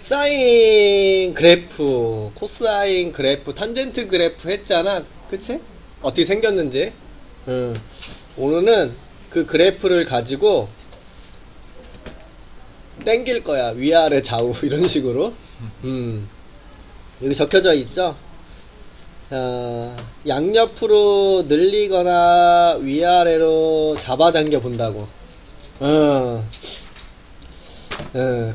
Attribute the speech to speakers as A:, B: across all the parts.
A: 사인 그래프, 코사인 그래프, 탄젠트 그래프 했잖아. 그치? 어떻게 생겼는지. 오늘은 그 그래프를 가지고 땡길 거야. 위아래 좌우 이런 식으로. 여기 적혀져 있죠? 양옆으로 늘리거나 위아래로 잡아당겨 본다고.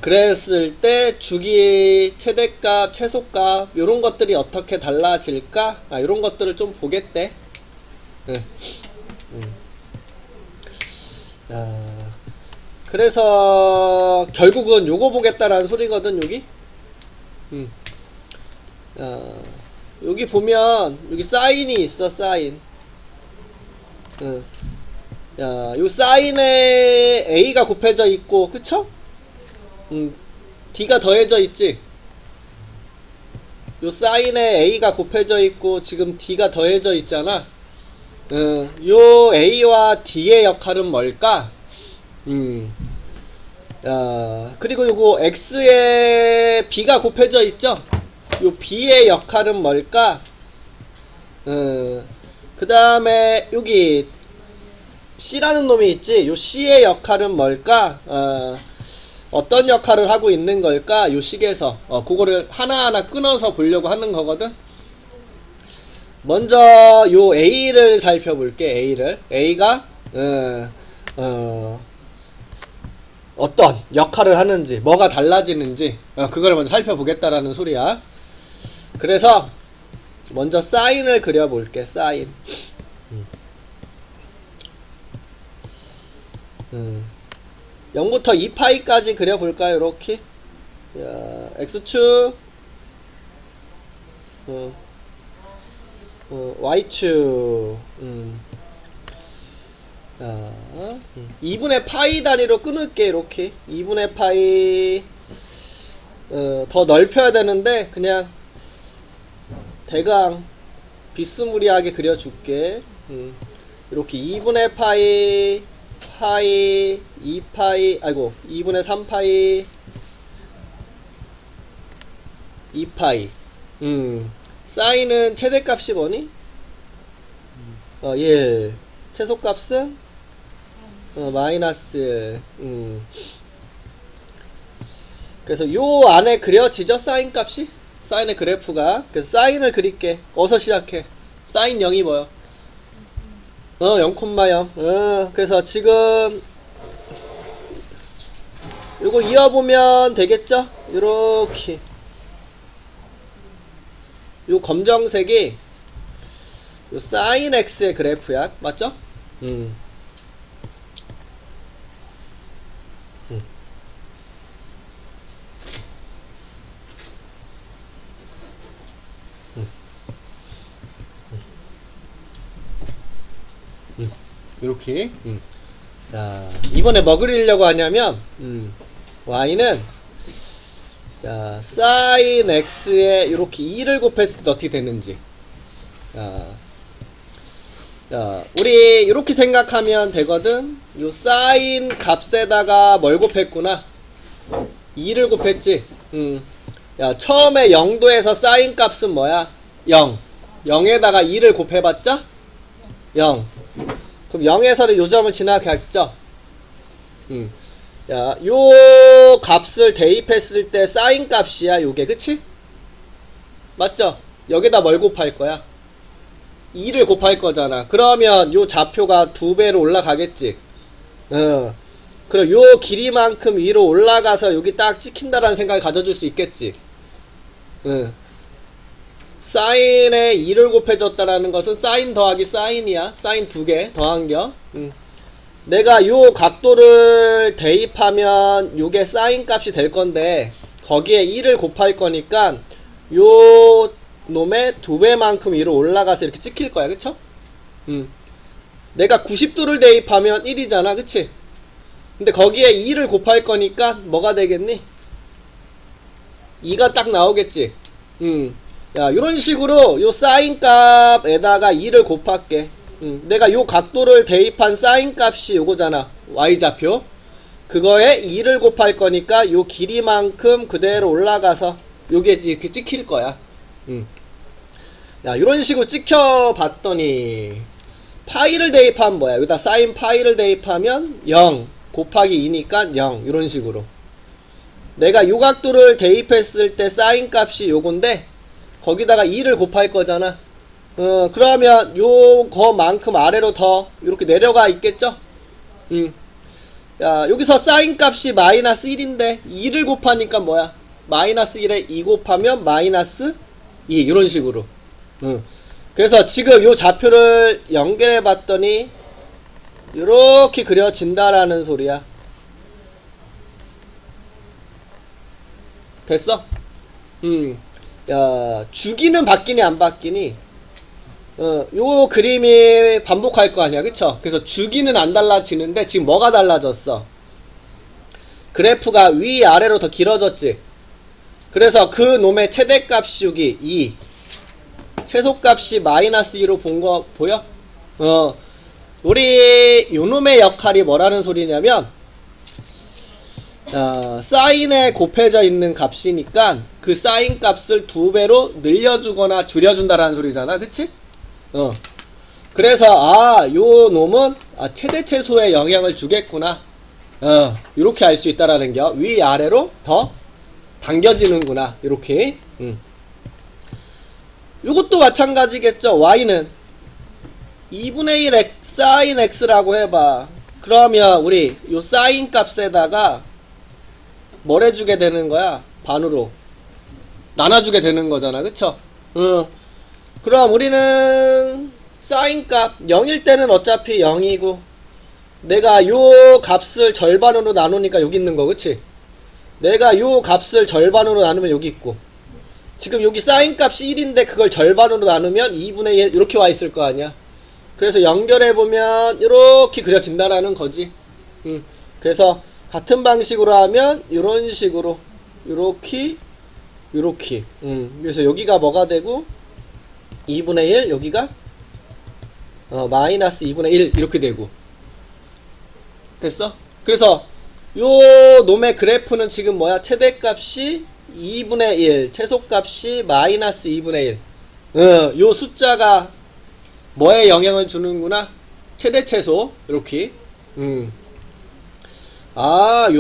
A: 그랬을 때 주기, 최대값, 최소값 요런 것들이 어떻게 달라질까? 요런 것들을 좀 보겠대. 그래서 결국은 요거 보겠다라는 소리거든. 여기 여기 보면 여기 사인이 있어. 사인. 요 사인에 A가 곱해져 있고, 그쵸? D가 더해져 있지. 요 사인에 A가 곱해져 있고 지금 D가 더해져 있잖아. 요 A와 D의 역할은 뭘까? 그리고 요거 X에 B가 곱해져 있죠? 요 B의 역할은 뭘까? 그 다음에 여기 C라는 놈이 있지? 요 C의 역할은 뭘까? 어떤 역할을 하고 있는 걸까? 요 식에서 그거를 하나하나 끊어서 보려고 하는 거거든. 먼저 요 A를 살펴볼게. A를. A가 어떤 역할을 하는지, 뭐가 달라지는지 그걸 먼저 살펴보겠다라는 소리야. 그래서 먼저 사인을 그려볼게. 사인. 0부터 2파이까지 그려볼까요? 이렇게. X축, Y축, 2분의 파이 단위로 끊을게. 이렇게 2분의 파이. 더 넓혀야 되는데 그냥 대강 비스무리하게 그려줄게. 이렇게 2분의 파이, 파이, 2파이, 아이고 2분의 3파이, 2파이. 사인은 최대값이 뭐니? 1. 최소값은 마이너스. 그래서 요 안에 그려지죠? 사인 값이? 사인의 그래프가. 그래서 사인을 그릴게. 어서 시작해. 사인 0이 뭐요? 0,0. 그래서 지금 요거 이어보면 되겠죠? 요렇게. 요 검정색이 요 사인 x의 그래프야. 맞죠? 요렇게. 자, 이번에 뭐 그리려고 하냐면 y는 sin x에 이렇게 2를 곱했을 때 어떻게 되는지. 우리 이렇게 생각하면 되거든. 요 sin 값에다가 뭘 곱했구나. 2를 곱했지. 처음에 0도에서 sin 값은 뭐야? 0. 0에다가 2를 곱해봤자 0. 그럼 0에서는 요 점을 지나갔죠. 요 값을 대입했을 때 사인 값이야. 요게. 그치? 맞죠? 여기다 뭘 곱할 거야? 2를 곱할 거잖아. 그러면 요 좌표가 2배로 올라가겠지. 그럼 요 길이만큼 위로 올라가서 여기 딱 찍힌다라는 생각을 가져줄 수 있겠지. 사인에 2를 곱해줬다라는 것은 사인 더하기 사인이야. 사인 2개 더한겨. 내가 요 각도를 대입하면 요게 사인 값이 될 건데 거기에 1을 곱할 거니까 요 놈의 2배만큼 위로 올라가서 이렇게 찍힐 거야. 그쵸? 내가 90도를 대입하면 1이잖아. 그치? 근데 거기에 2를 곱할 거니까 뭐가 되겠니? 2가 딱 나오겠지. 요런 식으로 요 사인 값에다가 2를 곱할게. 내가 요 각도를 대입한 사인 값이 요거잖아. y좌표. 그거에 2를 곱할 거니까 요 길이만큼 그대로 올라가서 요게 이렇게 찍힐 거야. 야, 이런 식으로 찍혀 봤더니 파이를 대입하면 뭐야? 여기다 사인 파이를 대입하면 0 곱하기 2니까 0 이런 식으로. 내가 요 각도를 대입했을 때 사인 값이 요건데 거기다가 2를 곱할 거잖아. 그러면 요거만큼 아래로 더 이렇게 내려가 있겠죠? 야, 여기서 사인 값이 마이너스 1인데 2를 곱하니까 뭐야? 마이너스 1에 2 곱하면 마이너스 2 이런 식으로. 그래서 지금 요 좌표를 연결해 봤더니 이렇게 그려진다라는 소리야. 됐어? 야, 주기는 바뀌니 안 바뀌니? 요 그림이 반복할 거 아니야, 그쵸? 그래서 주기는 안 달라지는데 지금 뭐가 달라졌어? 그래프가 위아래로 더 길어졌지? 그래서 그 놈의 최대값이 여기 2, 최소값이 마이너스 2로 본 거 보여? 우리 요놈의 역할이 뭐라는 소리냐면 사인에 곱해져 있는 값이니까 그 사인 값을 2배로 늘려주거나 줄여준다라는 소리잖아, 그치? 그래서 요 놈은 최대 최소에 영향을 주겠구나. 이렇게 알 수 있다라는 게 위아래로 더 당겨지는구나. 이렇게. 요것도 마찬가지겠죠. y는 2분의 1 사인 x라고 해봐. 그러면 우리 요 사인 값에다가 뭘 해주게 되는 거야? 반으로 나눠주게 되는 거잖아, 그쵸? 그럼 우리는 사인 값 0일 때는 어차피 0이고 내가 요 값을 절반으로 나누니까 여기 있는 거, 그치? 내가 요 값을 절반으로 나누면 여기 있고 지금 여기 사인 값이 1인데 그걸 절반으로 나누면 2분의 1 이렇게 와 있을 거 아니야. 그래서 연결해보면 이렇게 그려진다라는 거지. 그래서 같은 방식으로 하면 이런 식으로 요렇게 요렇게. 그래서 여기가 뭐가 되고 2분의 1 여기가 마이너스 2분의 1 이렇게 되고. 됐어? 그래서 요 놈의 그래프는 지금 뭐야? 최대값이 2분의 1 최소값이 마이너스 2분의 1. 요 숫자가 뭐에 영향을 주는구나? 최대 최소 이렇게. 요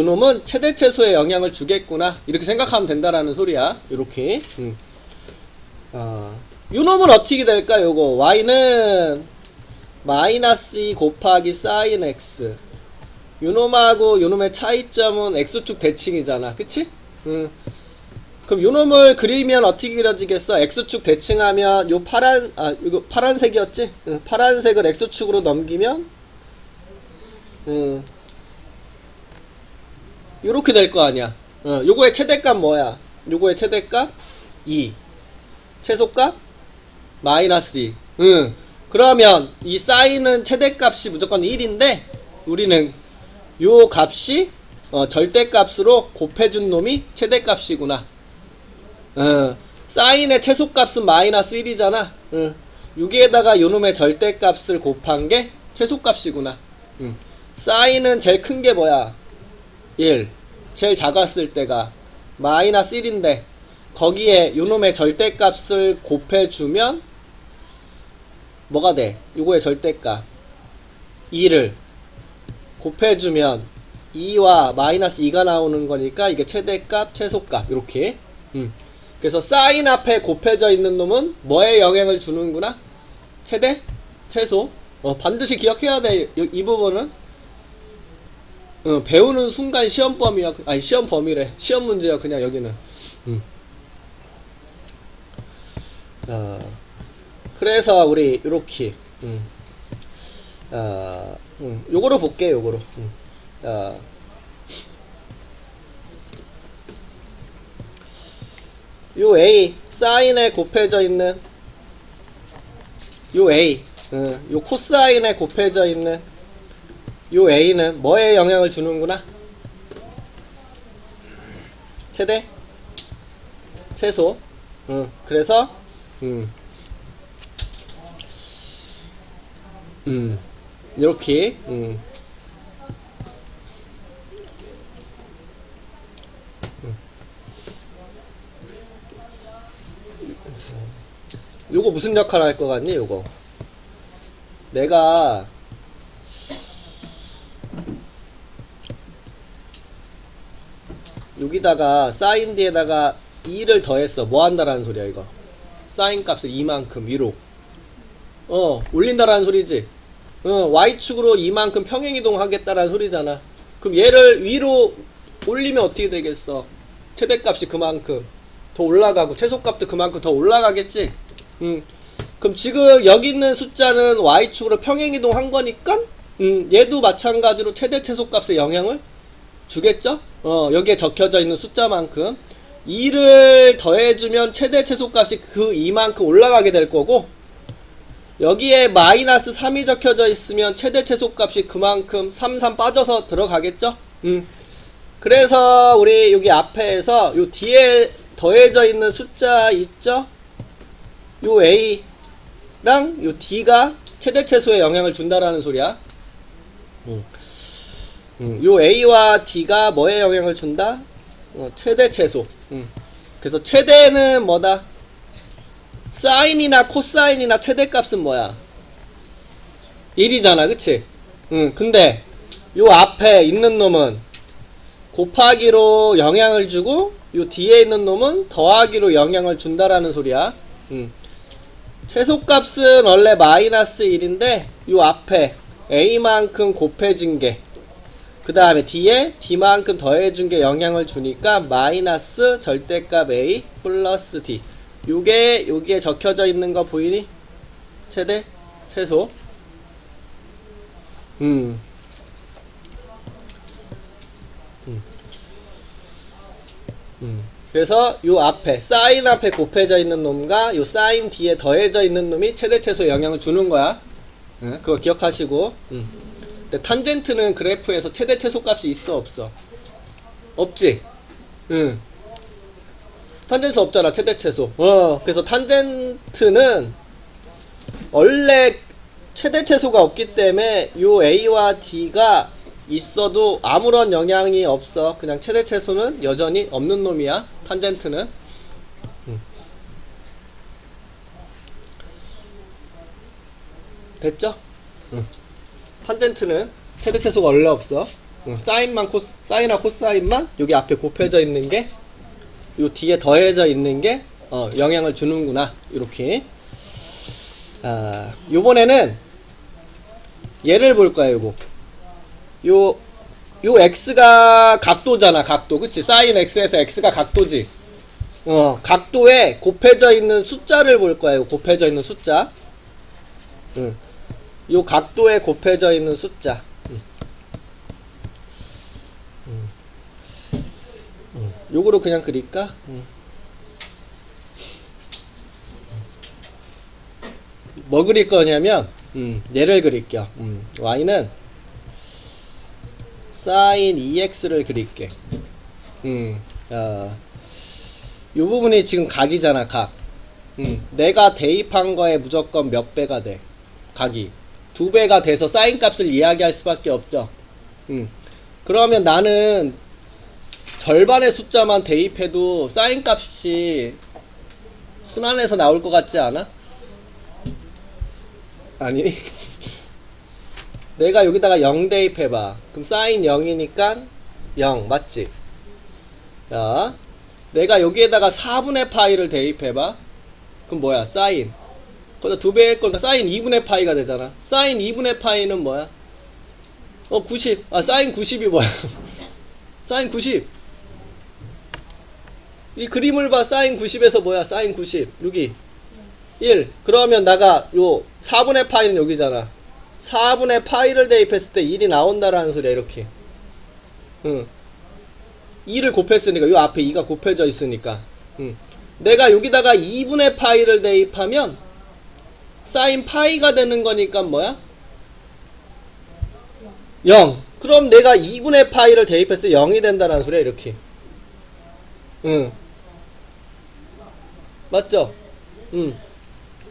A: 놈은 최대 최소에 영향을 주겠구나 이렇게 생각하면 된다라는 소리야. 이렇게. 요 놈은 어떻게 될까? 요거 y는 마이너스 2 곱하기 사인 x. 요 놈하고 요 놈의 차이점은 x축 대칭이잖아, 그치? 그럼 요 놈을 그리면 어떻게 그려지겠어? x축 대칭하면 요 이거 파란색이었지? 파란색을 x축으로 넘기면 요렇게 될 거 아니야. 요거의 최대값 뭐야? 요거의 최대값 2, 최소값 마이너스 2. 그러면 이 사인은 최대값이 무조건 1인데 우리는 요 값이 절대값으로 곱해준 놈이 최대값이구나. 사인의 최소값은 마이너스 1이잖아. 여기에다가 요 놈의 절대값을 곱한 게 최소값이구나. 사인은 제일 큰 게 뭐야? 1. 제일 작았을 때가 마이너스 1인데 거기에 요 놈의 절대값을 곱해주면 뭐가 돼? 요거의 절대값 2를 곱해주면 2와 마이너스 2가 나오는 거니까 이게 최대값, 최소값 이렇게. 그래서 사인 앞에 곱해져 있는 놈은 뭐에 영향을 주는구나? 최대, 최소. 반드시 기억해야 돼. 이 부분은 배우는 순간 시험 범위야. 아니 시험 범위래. 시험 문제야 그냥 여기는. 그래서 우리 요렇게 요거로 볼게. 요거로. 요 A 사인에 곱해져 있는 요 A 요 코사인에 곱해져 있는 요 A는 뭐에 영향을 주는구나? 최대? 최소? 그래서 이렇게 요거 무슨 역할 할 것 같니? 요거 내가 여기다가 사인 뒤에다가 2를 더했어. 뭐 한다라는 소리야 이거. 사인 값을 이만큼 위로 올린다라는 소리지. y축으로 이만큼 평행이동 하겠다라는 소리잖아. 그럼 얘를 위로 올리면 어떻게 되겠어? 최대값이 그만큼 더 올라가고 최소값도 그만큼 더 올라가겠지. 그럼 지금 여기 있는 숫자는 y축으로 평행이동 한 거니까 얘도 마찬가지로 최대 최소값에 영향을 주겠죠? 여기에 적혀져 있는 숫자만큼 2를 더해주면 최대 최소값이 그 이만큼 올라가게 될 거고, 여기에 마이너스 3이 적혀져 있으면 최대 최소값이 그만큼 3 빠져서 들어가겠죠? 그래서 우리 여기 앞에서 요 뒤에 더해져 있는 숫자 있죠? 요 A랑 요 D가 최대 최소에 영향을 준다라는 소리야. 요 A와 D가 뭐에 영향을 준다? 최대 최소. 그래서 최대는 뭐다? 사인이나 코사인이나 최대값은 뭐야? 1이잖아, 그치? 근데 요 앞에 있는 놈은 곱하기로 영향을 주고 요 뒤에 있는 놈은 더하기로 영향을 준다라는 소리야. 최소값은 원래 마이너스 1인데 요 앞에 A만큼 곱해진 게, 그 다음에 D에 D만큼 더해준 게 영향을 주니까 마이너스 절대값 A 플러스 D. 요게 여기에 적혀져 있는 거 보이니? 최대 최소. 그래서 요 앞에 사인 앞에 곱해져 있는 놈과 요 사인 뒤에 더해져 있는 놈이 최대 최소에 영향을 주는 거야. 그거 기억하시고. 근데 탄젠트는 그래프에서 최대 최소 값이 있어 없어? 없지? 탄젠트 없잖아, 최대 최소. 그래서 탄젠트는 원래 최대 최소가 없기 때문에 요 A와 D가 있어도 아무런 영향이 없어. 그냥 최대 최소는 여전히 없는 놈이야, 탄젠트는. 됐죠? 탄젠트는 최대 최소가 원래 없어. 사인만 사인이나 코사인만 여기 앞에 곱해져 있는 게, 요 뒤에 더해져 있는 게 영향을 주는구나. 이렇게. 요번에는 얘를 볼 거야. 요 x가 각도잖아, 각도. 그치? 사인 x에서 x가 각도지. 각도에 곱해져 있는 숫자를 볼 거야. 요 곱해져 있는 숫자. 요 각도에 곱해져 있는 숫자. 요거로 그냥 그릴까? 뭐 그릴 거냐면, 얘를 그릴게요. y는 sin 2x를 그릴게. 요 부분이 지금 각이잖아, 각. 내가 대입한 거에 무조건 몇 배가 돼? 각이 2배가 돼서 사인 값을 이야기할 수밖에 없죠. 그러면 나는 절반의 숫자만 대입해도 사인 값이 순환해서 나올 것 같지 않아? 아니 내가 여기다가 0 대입해봐. 그럼 사인 0이니까 0 맞지? 야, 내가 여기에다가 4분의 파이를 대입해봐. 그럼 뭐야? 사인 거기다 2배일 거니까 사인 2분의 파이가 되잖아. 사인 2분의 파이는 뭐야? 90. 사인 90이 뭐야? 사인 90. 이 그림을 봐. 사인 90에서 뭐야? 사인 90. 여기 1. 그러면 나가 요 4분의 파이는 여기잖아. 4분의 파이를 대입했을 때 1이 나온다라는 소리야. 이렇게. 2를 곱했으니까 요 앞에 2가 곱해져 있으니까. 내가 여기다가 2분의 파이를 대입하면 사인 파이가 되는 거니까 뭐야? 0. 그럼 내가 2분의 파이를 대입했을 때 0이 된다는 소리야. 이렇게. 맞죠?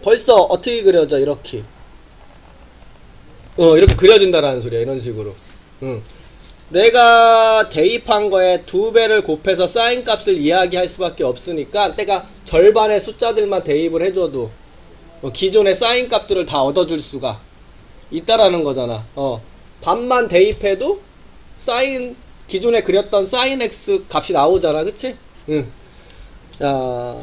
A: 벌써 어떻게 그려져? 이렇게. 이렇게 그려진다라는 소리야. 이런 식으로. 내가 대입한 거에 2배를 곱해서 사인 값을 이야기할 수밖에 없으니까 내가 절반의 숫자들만 대입을 해줘도 기존의 사인 값들을 다 얻어줄 수가 있다라는 거잖아. 반만 대입해도 사인, 기존에 그렸던 사인 x 값이 나오잖아. 그치? 응. 자,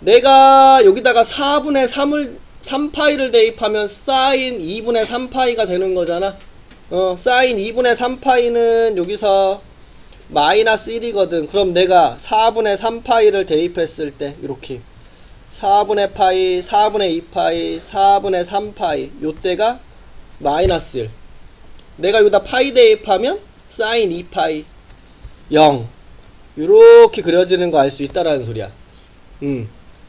A: 내가 여기다가 4분의 3파이를 대입하면 사인 2분의 3파이가 되는 거잖아. 사인 2분의 3파이는 여기서 마이너스 1이거든. 그럼 내가 4분의 3파이를 대입했을 때 이렇게 4분의 파이, 4분의 2파이, 4분의 3파이 요때가 마이너스 1. 내가 여기다 파이 대입하면 사인 2파이 0 요렇게 그려지는 거 알 수 있다라는 소리야.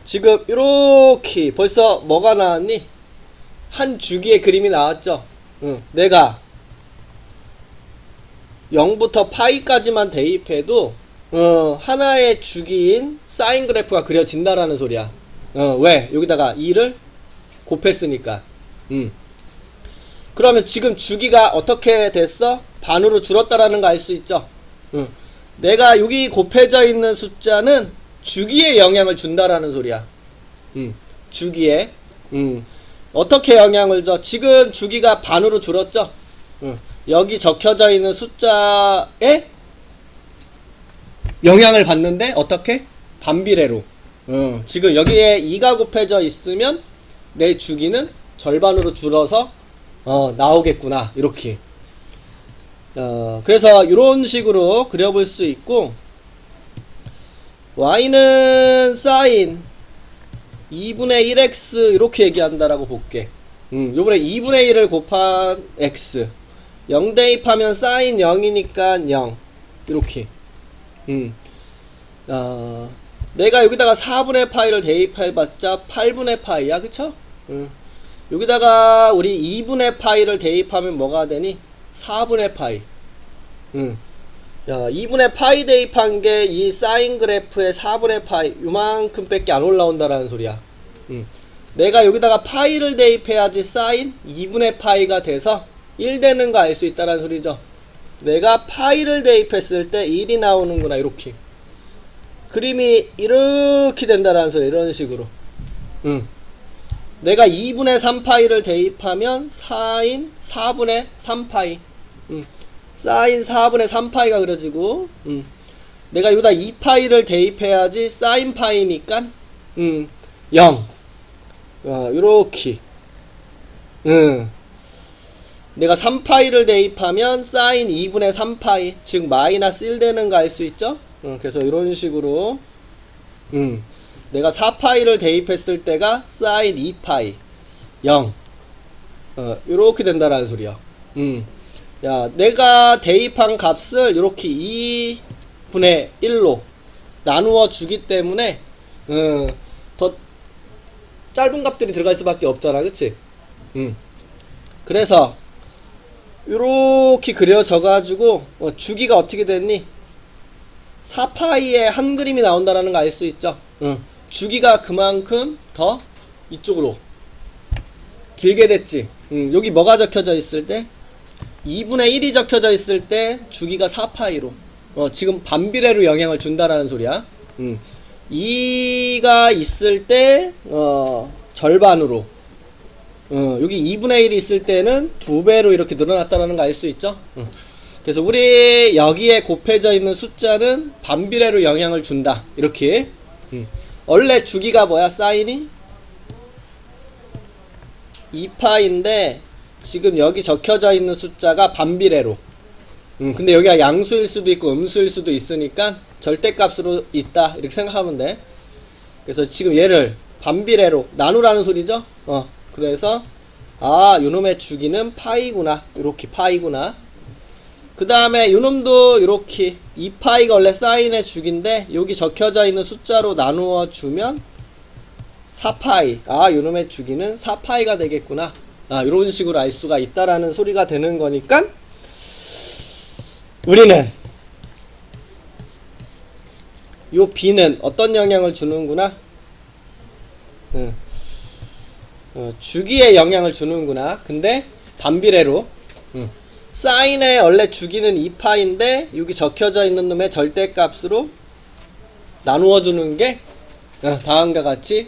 A: 지금 요렇게 벌써 뭐가 나왔니? 한 주기의 그림이 나왔죠. 내가 0부터 파이까지만 대입해도 하나의 주기인 사인 그래프가 그려진다라는 소리야. 왜? 여기다가 2를 곱했으니까. 그러면 지금 주기가 어떻게 됐어? 반으로 줄었다라는 거 알 수 있죠. 내가 여기 곱해져 있는 숫자는 주기에 영향을 준다라는 소리야. 주기에. 어떻게 영향을 줘? 지금 주기가 반으로 줄었죠. 여기 적혀져 있는 숫자에 영향을 받는데 어떻게? 반비례로. 지금 여기에 2가 곱해져 있으면 내 주기는 절반으로 줄어서 나오겠구나. 이렇게. 그래서 이런 식으로 그려볼 수 있고, y는 사인 2분의 1x 이렇게 얘기한다라고 볼게. 요번에 2분의 1을 곱한 x 0 대입하면 사인 0이니까 0 이렇게. 내가 여기다가 4분의 파이를 대입해봤자 8분의 파이야. 그쵸? 여기다가 우리 2분의 파이를 대입하면 뭐가 되니? 4분의 파이. 2분의 파이 대입한 게 이 사인 그래프의 4분의 파이 요만큼 밖에 안 올라온다라는 소리야. 내가 여기다가 파이를 대입해야지 사인 2분의 파이가 돼서 1 되는 거 알 수 있다라는 소리죠. 내가 파이를 대입했을 때 1이 나오는구나. 이렇게 그림이 이렇게 된다라는 소리. 이런 식으로. 내가 2분의 3파이를 대입하면 사인 4분의 3파이. 사인 4분의 3파이가 그려지고, 내가 여기다 2파이를 대입해야지 사인 파이니까 0. 요렇게. 내가 3파이를 대입하면 사인 2분의 3파이, 즉 마이너스 1 되는 거 알 수 있죠? 그래서 이런 식으로 내가 4파이를 대입했을 때가 사인 2파이 0. 요렇게 된다라는 소리야. 야, 내가 대입한 값을 이렇게 2분의 1로 나누어 주기 때문에 더 짧은 값들이 들어갈 수밖에 없잖아. 그치? 그래서 요렇게 그려져 가지고 주기가 어떻게 됐니? 4파이의 한 그림이 나온다라는 거 알 수 있죠? 주기가 그만큼 더 이쪽으로 길게 됐지. 여기 뭐가 적혀져 있을 때? 2분의 1이 적혀져 있을 때 주기가 4파이로 지금 반비례로 영향을 준다라는 소리야. 2가 있을 때 절반으로, 여기 2분의 1이 있을 때는 2배로 이렇게 늘어났다라는 거 알 수 있죠. 그래서 우리 여기에 곱해져 있는 숫자는 반비례로 영향을 준다. 이렇게. 원래 주기가 뭐야? 사인이 2파인데 지금 여기 적혀져 있는 숫자가 반비례로. 근데 여기가 양수일 수도 있고 음수일 수도 있으니까 절대값으로 있다. 이렇게 생각하면 돼. 그래서 지금 얘를 반비례로 나누라는 소리죠. 그래서 요놈의 주기는 파이구나. 이렇게 파이구나. 그 다음에 요놈도 이렇게 2파이가 원래 사인의 주기인데 여기 적혀져 있는 숫자로 나누어 주면 4파이. 요놈의 주기는 4파이가 되겠구나. 이런 식으로 알 수가 있다라는 소리가 되는 거니까 우리는 요 B는 어떤 영향을 주는구나? 주기에 영향을 주는구나. 근데 반비례로. 사인의 원래 주기는 2파인데 여기 적혀져 있는 놈의 절대값으로 나누어 주는 게 다음과 같이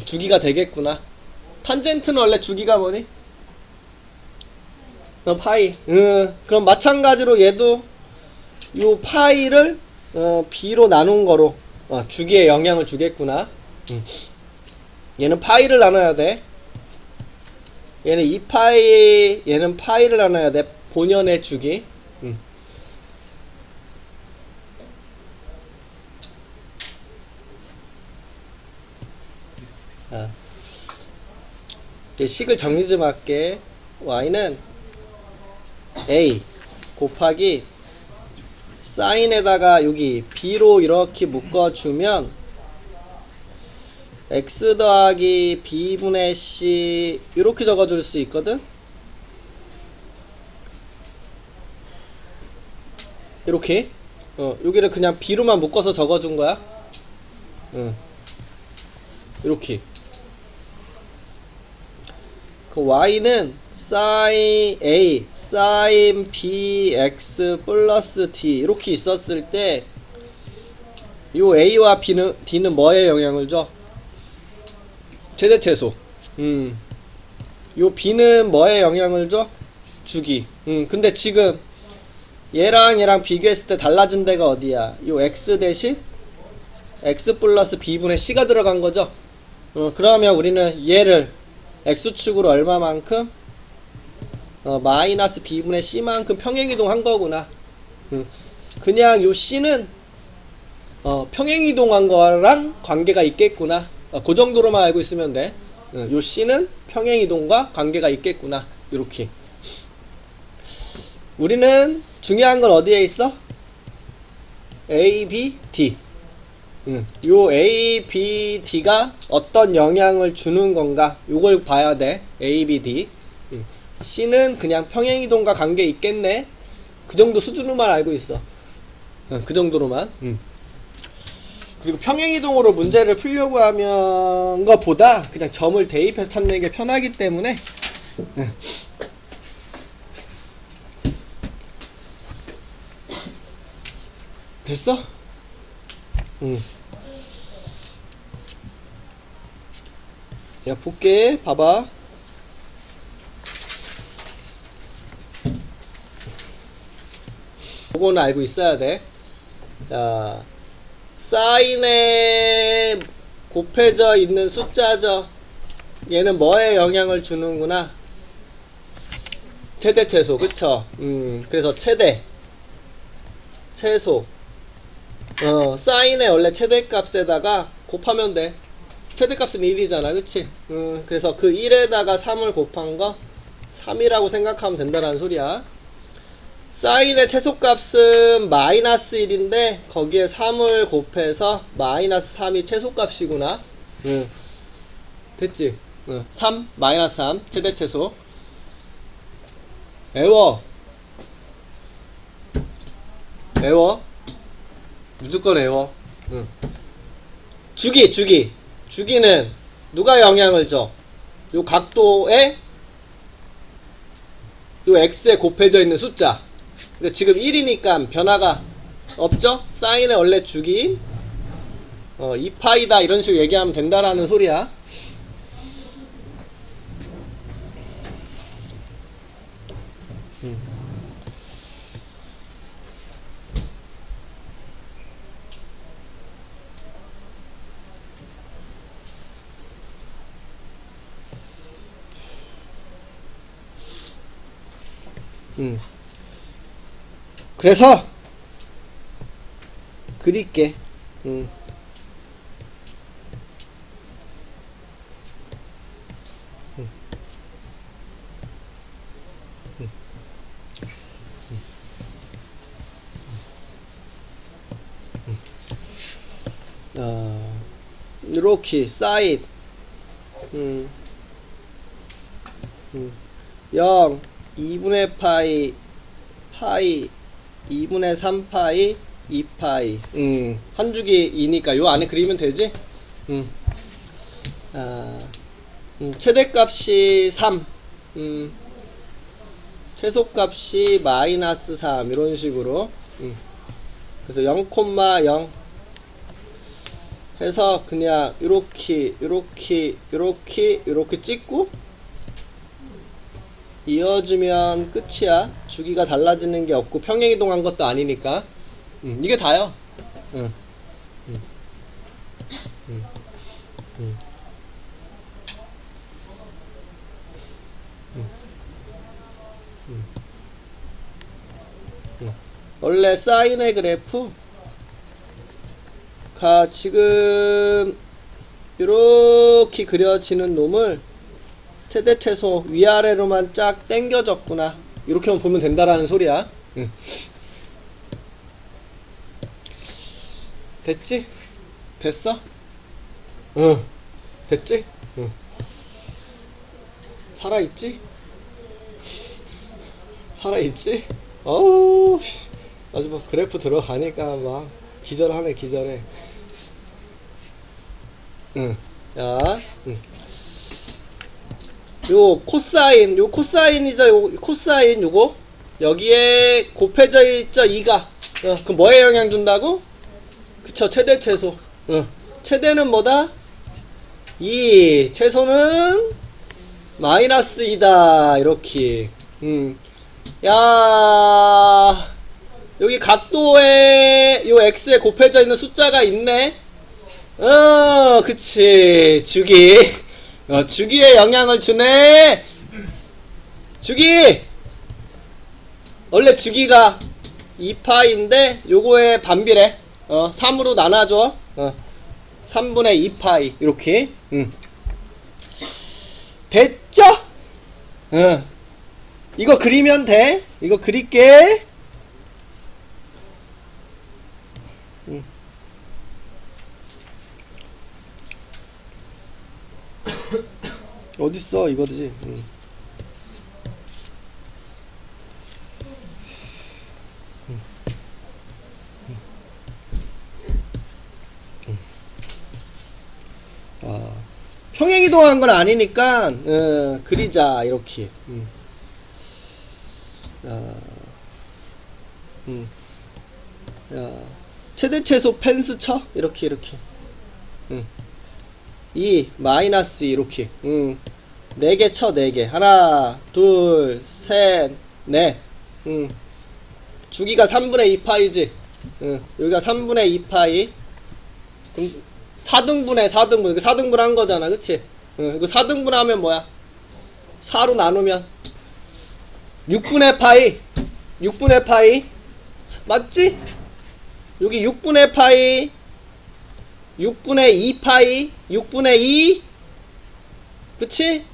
A: 주기가 되겠구나. 탄젠트는 원래 주기가 뭐니? 파이. 그럼 마찬가지로 얘도 요 파이를 b로 나눈 거로 주기에 영향을 주겠구나. 얘는 파이를 나눠야 돼. 얘는 2파이, 얘는 파이를 나눠야 돼. 본연의 주기. 식을 정리 좀 할게. y는 a 곱하기 사인에다가 여기 b로 이렇게 묶어주면 x 더하기 b분의 c 이렇게 적어줄 수 있거든. 이렇게 여기를 그냥 b로만 묶어서 적어준 거야. 이렇게. 그 y는 sin a sin bx 플러스 d 이렇게 있었을 때 요 a와 d는 뭐에 영향을 줘? 최대최소. 요 b는 뭐에 영향을 줘? 주기. 근데 지금 얘랑 비교했을 때 달라진 데가 어디야? 요 x 대신 x 플러스 b분의 c가 들어간 거죠. 그러면 우리는 얘를 x축으로 얼마만큼? 마이너스 b분의 c만큼 평행이동 한 거구나. 그냥 요 c는 평행이동한 거랑 관계가 있겠구나. 그 정도로만 알고 있으면 돼. 요 c는 평행이동과 관계가 있겠구나. 요렇게. 우리는 중요한 건 어디에 있어? a, b, d. 요 a, b, d가 어떤 영향을 주는 건가? 요걸 봐야 돼. a, b, d. c는 그냥 평행이동과 관계 있겠네. 그 정도 수준으로만 알고 있어. 그 정도로만. 그리고 평행이동으로 문제를 풀려고 하면 것보다 그냥 점을 대입해서 찾는 게 편하기 때문에 됐어? 야, 볼게. 봐봐. 요거는 알고 있어야 돼. 자, 사인에 곱해져 있는 숫자죠. 얘는 뭐에 영향을 주는구나? 최대 최소. 그쵸? 그래서 최대 최소. 사인의 원래 최대값에다가 곱하면 돼. 최대값은 1이잖아. 그치? 그래서 그 1에다가 3을 곱한 거 3이라고 생각하면 된다는 소리야. 사인의 최소값은 마이너스 1인데 거기에 3을 곱해서 마이너스 3이 최소값이구나. 됐지? 3 마이너스 3 최대 최소. 외워 무조건 외워. 주기는 누가 영향을 줘? 요 각도에 요 x에 곱해져 있는 숫자. 근데 지금 1이니까 변화가 없죠? 사인의 원래 주기인 2파이다 이런 식으로 얘기하면 된다라는 소리야. 그래서 그릴게. 이렇게 사인 0 2분의 파이 2분의 3파이 2파이 한 주기 2니까 요 안에 그리면 되지? 최대값이 3 최소값이 마이너스 3 이런 식으로 그래서 0,0 해서 그냥 요렇게 찍고 이어주면 끝이야. 주기가 달라지는 게 없고 평행이동한 것도 아니니까. 이게 다요. 응. 원래 사인의 그래프가 지금 이렇게 그려지는 놈을 최대 최소 위아래로만 쫙 당겨졌구나, 이렇게만 보면 된다라는 소리야. 됐지? 됐어? 응. 됐지? 응. 살아있지? 살아있지? 어우, 아주 뭐 그래프 들어가니까 막 기절하네, 기절해. 응. 야, 응. 요 코사인이죠. 요 코사인 요거 여기에 곱해져 있죠, 2가. 그 뭐에 영향 준다고? 그쵸, 최대 최소. 최대는 뭐다? 2, 최소는 마이너스 2다. 이렇게. 야, 여기 각도에 요 x에 곱해져 있는 숫자가 있네. 그치. 주기. 주기에 영향을 주네. 주기. 원래 주기가 2파이인데 요거에 반비례. 3으로 나눠줘. 3분의 2파이. 이렇게. 됐죠? 이거 그리면 돼. 이거 그릴게. 어딨어, 이거지. 평행이동한 건 아니니까 그리자, 이렇게. 최대 최소 펜스 쳐. 이렇게 2 마이너스 2 이렇게. 4개 쳐. 4개. 하나 둘 셋 넷. 주기가 3분의 2파이지. 여기가 3분의 2파이. 그럼 4등분해. 4등분. 4등분 한 거잖아, 그치? 이거 4등분 하면 뭐야? 4로 나누면 6분의 파이. 6분의 파이 맞지? 여기 6분의 파이, 6분의 2파이, 6분의 2, 그치?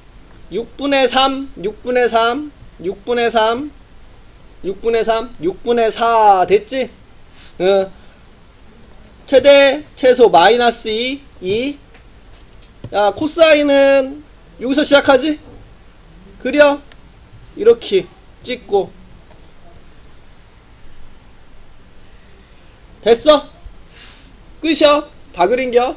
A: 6분의 3, 6분의 3, 6분의 3, 6분의 3, 6분의 4 됐지? 최대 최소 마이너스 2, 2. 야, 코사인은 여기서 시작하지? 그려. 이렇게 찍고. 됐어? 끝이야. 다 그린겨.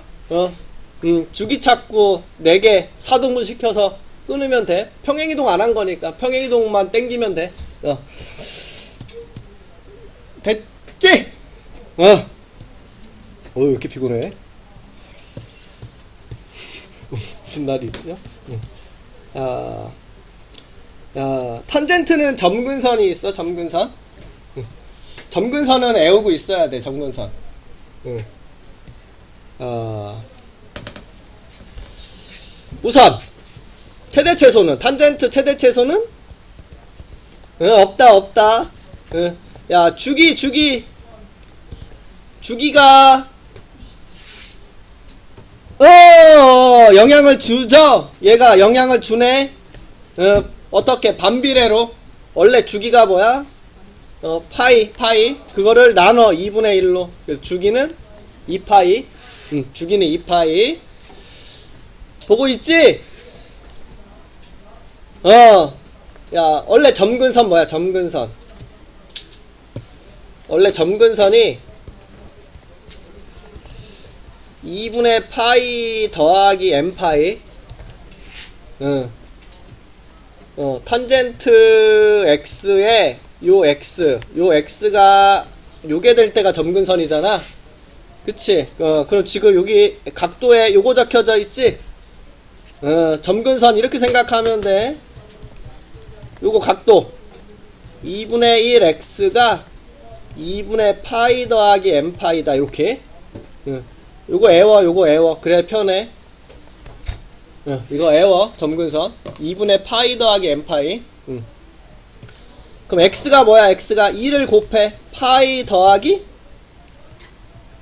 A: 주기 찾고 4개 4등분 시켜서 끊으면 돼. 평행이동 안 한 거니까 평행이동만 땡기면 돼. 됐지? 왜 이렇게 피곤해? 무슨 날이 있어요? 야, 탄젠트는 점근선이 있어. 점근선. 점근선은 애우고 있어야 돼. 점근선. 우선 최대 최소는, 탄젠트 최대 최소는 없다. 야, 주기가 영향을 주죠. 얘가 영향을 주네. 어떻게? 반비례로. 원래 주기가 뭐야? 파이. 그거를 나눠 2분의 1로. 그래서 주기는 2파이. 주기는 2파이. 보고 있지? 야, 원래 점근선 뭐야? 점근선. 원래 점근선이 2분의 파이 더하기 n파이. 탄젠트 x에 요 x가 요게 될 때가 점근선이잖아. 그치? 그럼 지금 여기 각도에 요거 적혀져 있지? 점근선 이렇게 생각하면 돼. 요거 각도 2분의 1 x가 2분의 파이 더하기 m 파이다. 이렇게. 요거 애워, 요거 애워. 그래 편해. 이거 애워. 점근선 2분의 파이 더하기 m 파이. 그럼 x가 뭐야? x가 2를 곱해 파이 더하기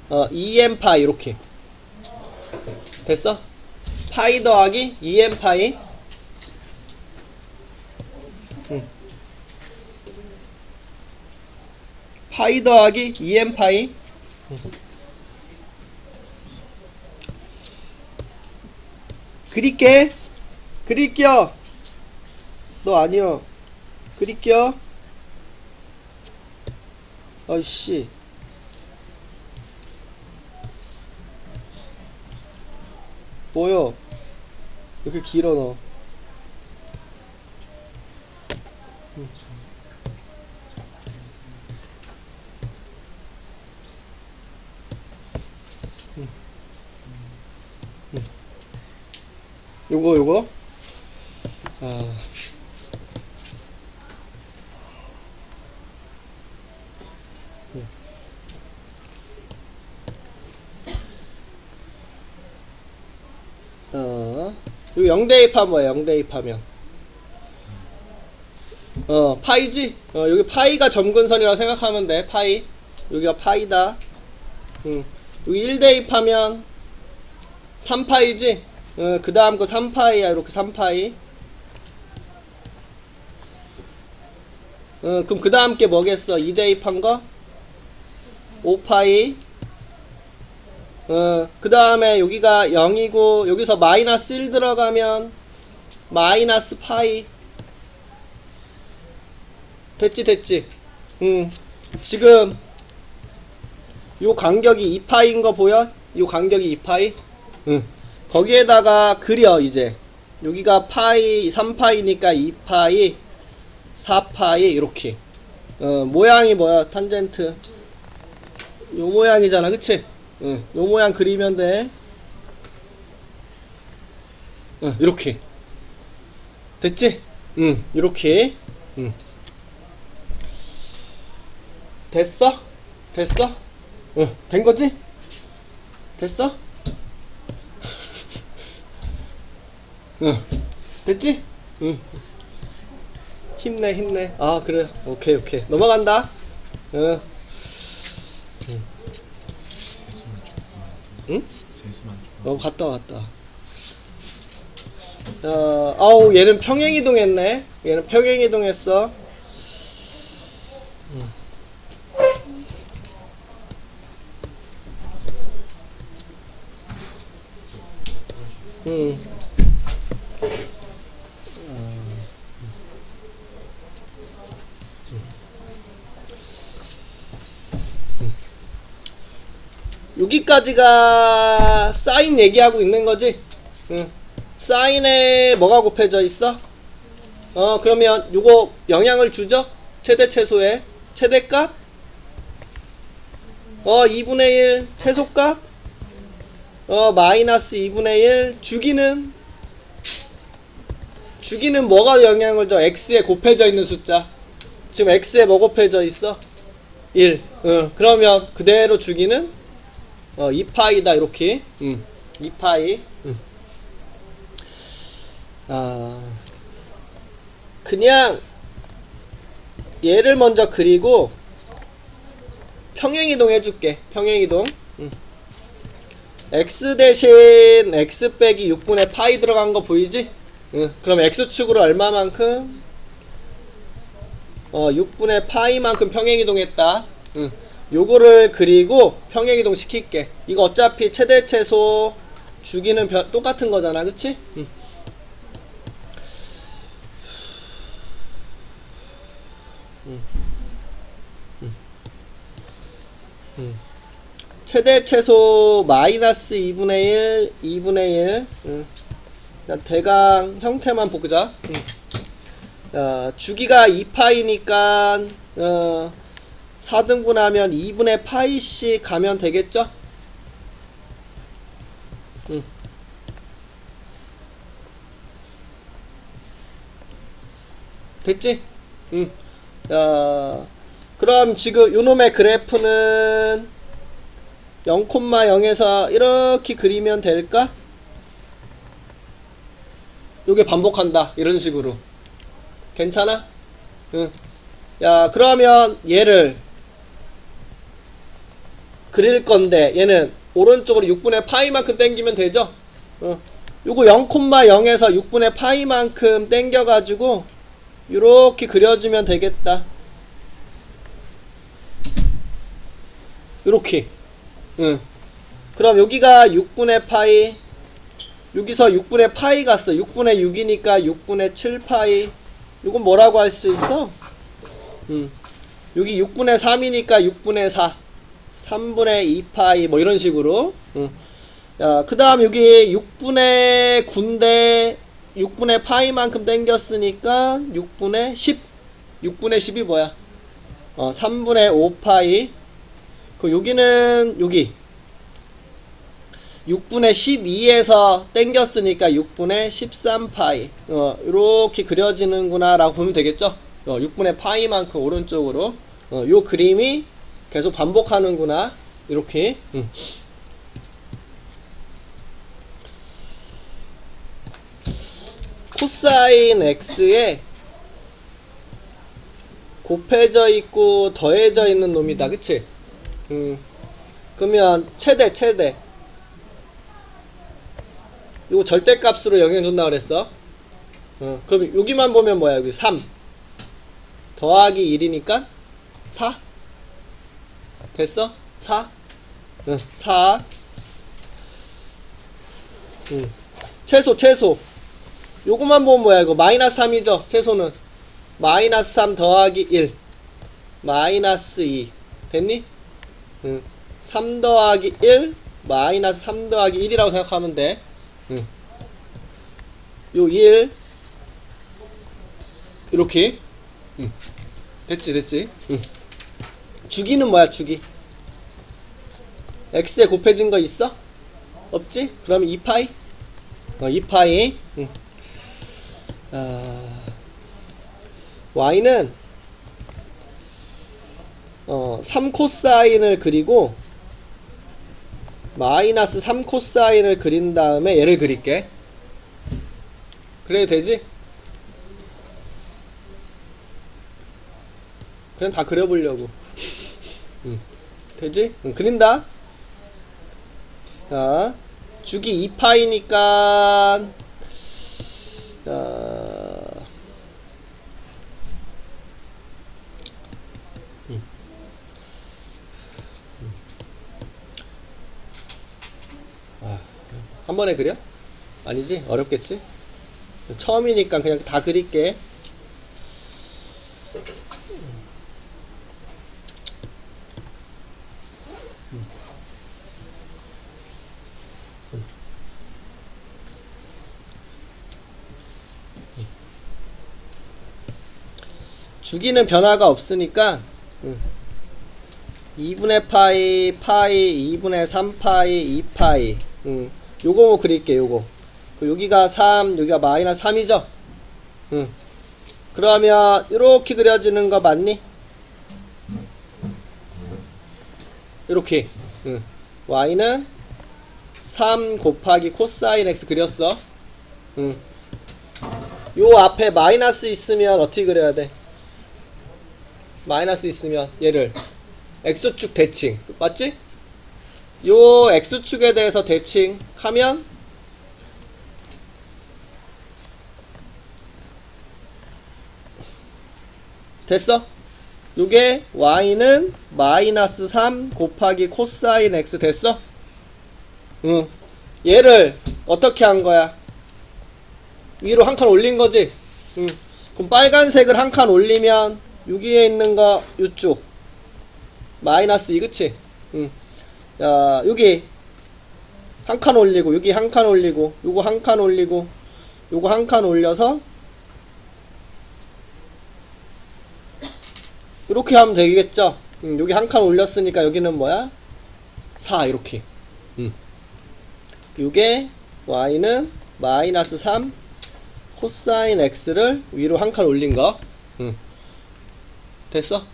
A: 2m 파이. 이렇게 됐어? 파이 더하기 2m 파이. 파이 더하기 2m 파이. 그릴게. 그릴게요. 너 아니여. 그릴게요. 아이씨. 뭐여? 이렇게 길어 너. 요거 요 0 대입하면 뭐야? 0 대입하면 파이지? 여기 파이가 점근선이라고 생각하면 돼. 파이. 여기가 파이다. 여기 1 대입하면 3파이지? 그 다음 거 3파이야. 이렇게 3파이. 그럼 그 다음 게 뭐겠어? 2 대입한 거? 5파이. 그 다음에 여기가 0이고 여기서 마이너스 1 들어가면 마이너스 파이. 됐지. 지금 요 간격이 2파이인 거 보여? 요 간격이 2파이? 거기에다가 그려. 이제 여기가 파이 3파이니까 2파이 4파이 이렇게. 모양이 뭐야? 탄젠트 요 모양이잖아. 그치? 요 모양 그리면 돼. 이렇게 됐지? 이렇게. 됐어? 된 거지? 됐어? 됐지? 힘내. 아, 그래. 오케이. 넘어간다. 응? 갔다. 아우, 얘는 평행이동했네. 얘는 평행이동했어. 여기까지가 사인 얘기하고 있는 거지? 사인에 뭐가 곱해져 있어? 그러면 요거 영향을 주죠? 최대 최소에 최대값? 2분의 1 최소값? 마이너스 2분의 1 주기는 뭐가 영향을 줘? x에 곱해져 있는 숫자. 지금 x에 뭐 곱해져 있어? 1. 그러면 그대로 주기는 2파이다. 이렇게. 2파이. 그냥 얘를 먼저 그리고 평행이동 해줄게. 평행이동. x 대신 x 빼기 6분의 파이 들어간 거 보이지? 그럼 x축으로 얼마만큼? 6분의 파이만큼 평행이동했다. 요거를 그리고 평행이동 시킬게. 이거 어차피 최대 최소 주기는 똑같은 거잖아. 그치? 최대 최소 마이너스 2분의 1 2분의 1. 그냥 대강 형태만 보자. 주기가 2파이니까 4등분하면 2분의 파이씩 가면 되겠죠? 응. 됐지? 응. 야, 그럼 지금 요놈의 그래프는 0,0에서 이렇게 그리면 될까? 요게 반복한다. 이런 식으로. 괜찮아? 응. 야, 그러면 얘를 그릴 건데 얘는 오른쪽으로 6분의 파이만큼 당기면 되죠? 요거 0,0에서 6분의 파이만큼 당겨가지고 요렇게 그려주면 되겠다. 요렇게. 그럼 여기가 6분의 파이, 여기서 6분의 파이 갔어. 6분의 6이니까 6분의 7파이. 이건 뭐라고 할 수 있어? 여기 6분의 3이니까 6분의 4. 3분의 2파이 뭐 이런 식으로. 야, 그 다음 여기 6분의 9인데 6분의 파이만큼 당겼으니까 6분의 10. 6분의 10이 뭐야? 3분의 5파이. 그 여기는 여기 6분의 12에서 당겼으니까 6분의 13파이. 이렇게 그려지는구나 라고 보면 되겠죠? 6분의 파이만큼 오른쪽으로. 요 그림이 계속 반복하는구나. 이렇게. 코사인 x에 곱해져 있고 더해져 있는 놈이다. 그치? 그러면 최대 이거 절대값으로 영향 준다 그랬어. 그럼 여기만 보면 뭐야? 여기 3 더하기 1이니까 4 됐어? 4 4 최소 요거만 보면 뭐야? 이거 마이너스 3이죠? 최소는 마이너스 3 더하기 1 마이너스 2 됐니? 3 더하기 1 마이너스 3 더하기 1이라고 생각하면 돼. 요 1 이렇게. 됐지. 주기는 뭐야? 주기 x에 곱해진 거 있어? 없지? 그러면 2파이 2파이. y는 3 코사인을 그리고 마이너스 3 코사인을 그린 다음에 얘를 그릴게. 그래도 되지? 그냥 다 그려보려고. 되지? 그린다. 자, 주기 2파이니까 한 번에 그려? 아니지? 어렵겠지? 처음이니까 그냥 다 그릴게. 주기는 변화가 없으니까 2분의 파이 2분의 3파이 2파이. 요거 그릴게. 요거 여기가 3 여기가 마이너스 3이죠. 그러면 이렇게 그려지는 거 맞니? 이렇게. y는 3 곱하기 코사인 x 그렸어. 요 앞에 마이너스 있으면 어떻게 그려야 돼? 마이너스 있으면 얘를 x축 대칭 맞지? 요 x축에 대해서 대칭하면 됐어? 요게 y는 마이너스 3 곱하기 코사인 x 됐어? 얘를 어떻게 한 거야? 위로 한 칸 올린 거지? 그럼 빨간색을 한 칸 올리면 여기에 있는 거 요쪽 마이너스 2 그치? 야, 여기 한 칸 올리고 여기 한 칸 올리고 요거 한 칸 올리고 요거 한 칸 올려서 이렇게 하면 되겠죠? 여기 한 칸 올렸으니까 여기는 뭐야? 4 이렇게. 요게 y는 마이너스 3 코사인 x를 위로 한 칸 올린 거. 응. 됐어?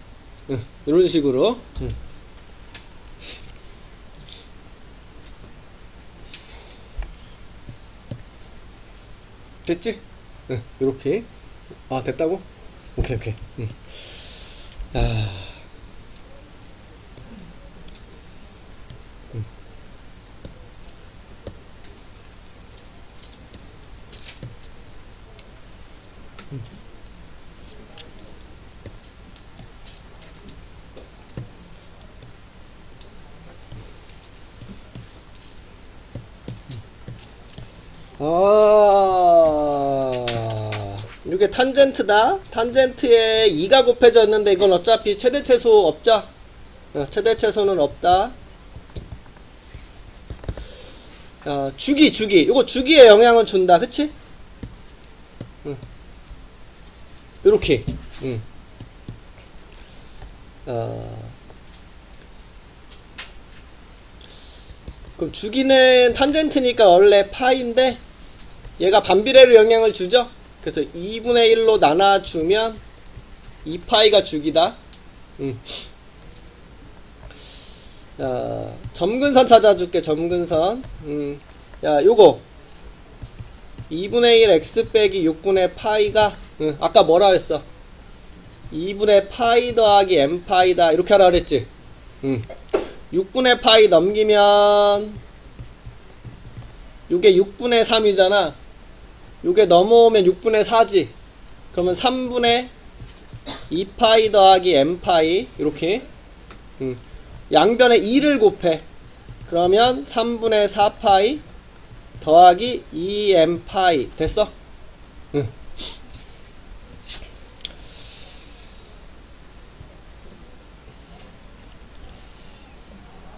A: 응. 이런 식으로. 응. 됐지? 응. 이렇게. 아, 됐다고? 오케이, 오케이. 응. 아. 아, 이게 탄젠트다. 탄젠트에 2가 곱해졌는데 이건 어차피 최대최소 없죠? 최대최소는 없다. 주기. 이거 주기에 영향을 준다. 그치? 요렇게. 그럼 주기는 탄젠트니까 원래 파인데 얘가 반비례로 영향을 주죠. 그래서 2분의 1로 나눠주면 2파이가 주기다. 점근선 찾아줄게. 점근선. 야, 요거 2분의 1 x 빼기 6분의 파이가 아까 뭐라 했어? 2분의 파이 더하기 m 파이다. 이렇게 하라 그랬지. 6분의 파이 넘기면 요게 6분의 3이잖아. 요게 넘어오면 6분의 4지. 그러면 3분의 2파이 더하기 m파이 이렇게. 양변에 2를 곱해. 그러면 3분의 4파이 더하기 2m파이. 됐어?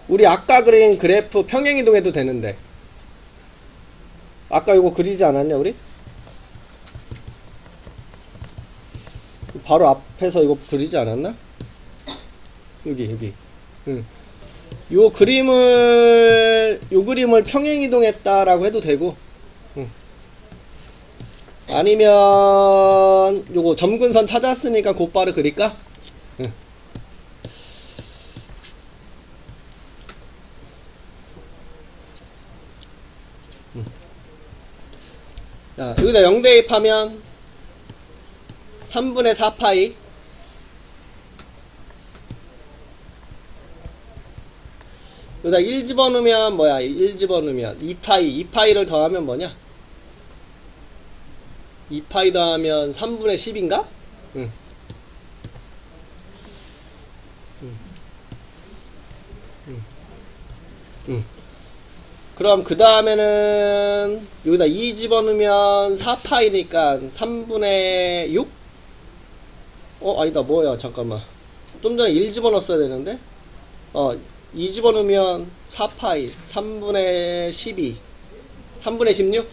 A: 우리 아까 그린 그래프 평행이동해도 되는데. 아까 이거 그리지 않았냐 우리? 바로 앞에서 이거 그리지 않았나? 여기. 요 그림을 평행이동했다라고 해도 되고. 아니면 요거 점근선 찾았으니까 곧바로 그릴까? 자, 여기다 0 대입하면 3분의 4파이. 여기다 1 집어넣으면 뭐야? 1 집어넣으면 2파이를 더하면 뭐냐? 2파이 더하면 3분의 10인가? 그럼 그 다음에는 여기다 2 집어넣으면 4파이니까 3분의 6? 아니다. 뭐야? 잠깐만. 좀 전에 1 집어넣었어야 되는데? 2 집어넣으면 4파이 3분의 12 3분의 16?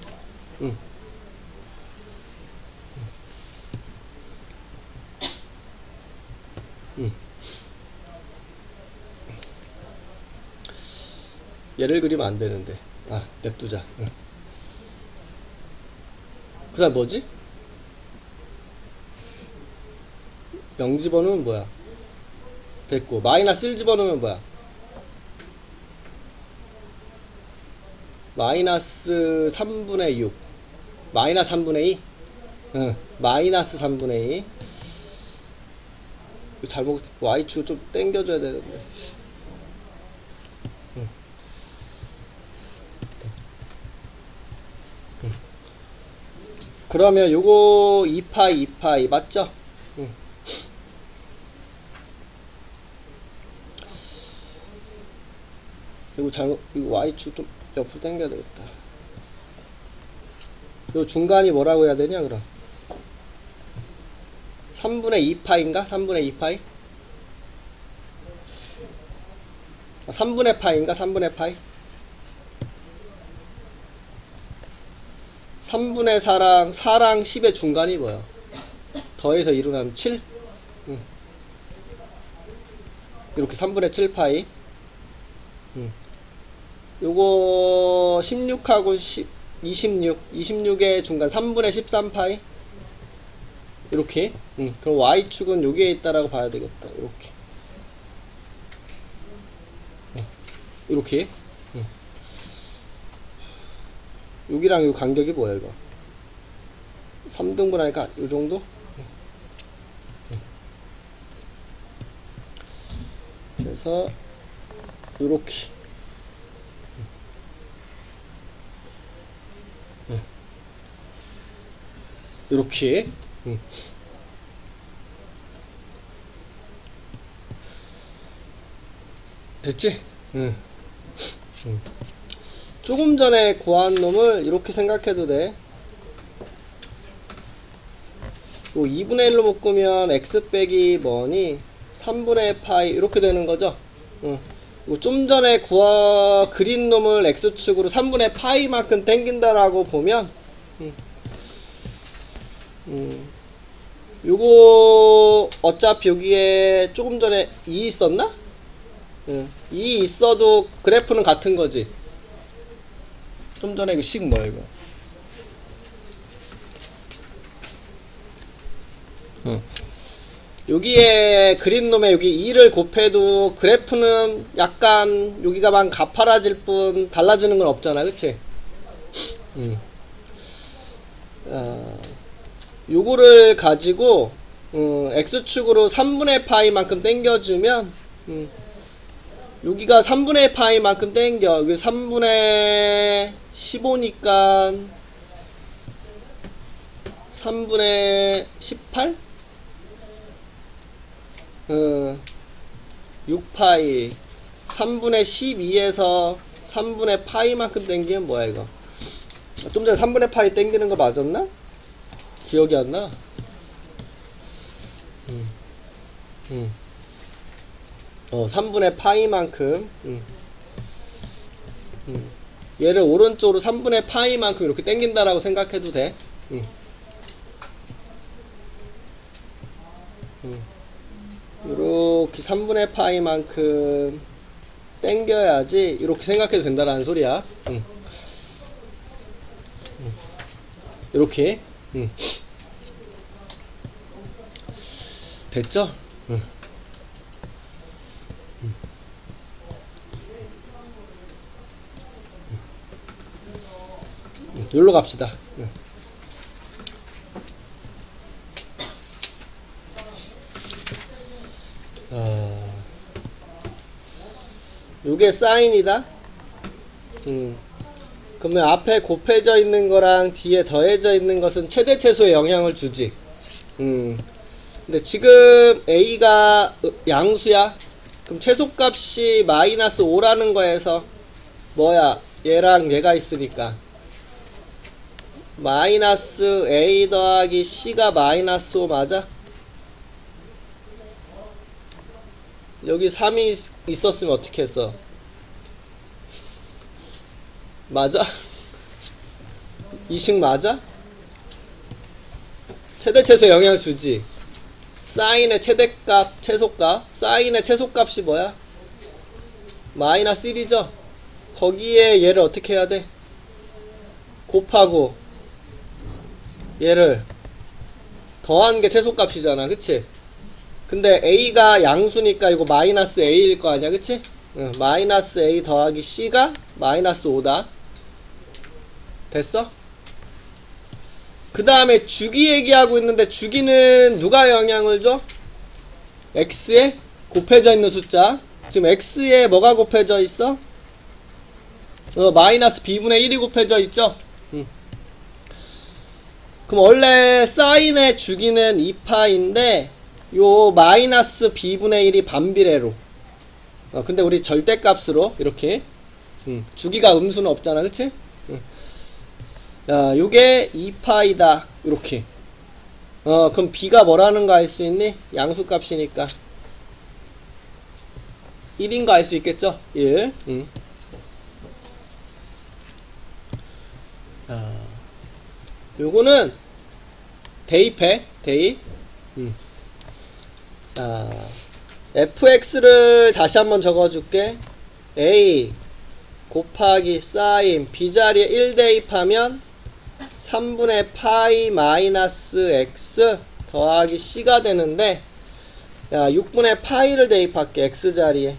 A: 얘를 그리면 안 되는데. 냅두자. 그 다음 뭐지? 0 집어넣으면 뭐야? 됐고. 마이너스 1 집어넣으면 뭐야? 마이너스 3분의 6 마이너스 3분의 2? 마이너스 3분의 2. 잘못 y축 좀 당겨줘야 되는데. 그러면 요거 2파이 맞죠? 이거 y축 좀 옆으로 당겨야 되겠다. 요 중간이 뭐라고 해야 되냐 그럼? 3분의 2파인가? 3분의 2파이? 3분의 파인가? 3분의 파이? 3분의 4랑 10의 중간이 뭐야? 더해서 이루면 7? 이렇게 3분의 7파이. 요거 16하고 26의 중간 3분의 13파이 이렇게. 그럼 y축은 여기에 있다라고 봐야 되겠다. 이렇게 이렇게. 여기랑 요 간격이 뭐야 이거? 3등분 하니까 요 정도? 그래서 요렇게 요렇게. 됐지? 조금 전에 구한 놈을 이렇게 생각해도 돼. 요 2분의 1로 묶으면 x 빼기 뭐니 3분의 파이 이렇게 되는 거죠. 좀 전에 그린 놈을 x축으로 3분의 파이만큼 당긴다라고 보면 요거 어차피 여기에 조금 전에 2 있었나? 2 있어도 그래프는 같은 거지. 좀 전에 그 식 뭐야 이거? 여기에 그린 놈에 여기 2를 곱해도 그래프는 약간 여기가만 가파라질 뿐 달라지는 건 없잖아, 그치? 요거를 가지고 x축으로 3분의 파이만큼 당겨주면 여기가 3분의 파이만큼 당겨. 여기 3분의 15니까 3분의 18? 6파이 3분의 12에서 3분의 파이만큼 당기면 뭐야 이거? 좀 전에 3분의 파이 당기는 거 맞았나? 기억이 안 나? 3분의 파이만큼. 얘를 오른쪽으로 3분의 파이만큼 이렇게 당긴다라고 생각해도 돼. 이렇게 3분의 파이만큼 당겨야지 이렇게 생각해도 된다라는 소리야. 이렇게. 됐죠? 여기로 갑시다. 요게 사인이다. 그러면 앞에 곱해져 있는 거랑 뒤에 더해져 있는 것은 최대 최소에 영향을 주지. 근데 지금 A가 양수야. 그럼 최소값이 마이너스 5라는 거에서 뭐야? 얘랑 얘가 있으니까 마이너스 A 더하기 C가 마이너스 5 맞아? 여기 3이 있었으면 어떻게 했어? 맞아? 이 식 맞아? 최대 최소 영향 주지. 사인의 최대값, 최소값. 사인의 최소값이 뭐야? 마이너스 1이죠? 거기에 얘를 어떻게 해야 돼? 곱하고 얘를 더한 게 최소값이잖아, 그치? 근데 A가 양수니까 이거 마이너스 A일 거 아니야, 그치? 마이너스 A 더하기 C가 마이너스 5다. 됐어? 그 다음에 주기 얘기하고 있는데 주기는 누가 영향을 줘? X에 곱해져 있는 숫자. 지금 X에 뭐가 곱해져 있어? 마이너스 B분의 1이 곱해져 있죠? 그럼 원래 사인의 주기는 2파인데 요 마이너스 B분의 1이 반비례로. 근데 우리 절대값으로 이렇게. 주기가 음수는 없잖아, 그치? 야, 요게 2파이다. 이렇게. 그럼 B가 뭐라는 거 알 수 있니? 양수값이니까 1인 거 알 수 있겠죠? 1. 요거는 대입해. 대입. fx를 다시 한번 적어줄게. a 곱하기 사인 b자리에 1 대입하면 3분의 파이 마이너스 x 더하기 c가 되는데, 야 6분의 파이를 대입할게. x자리에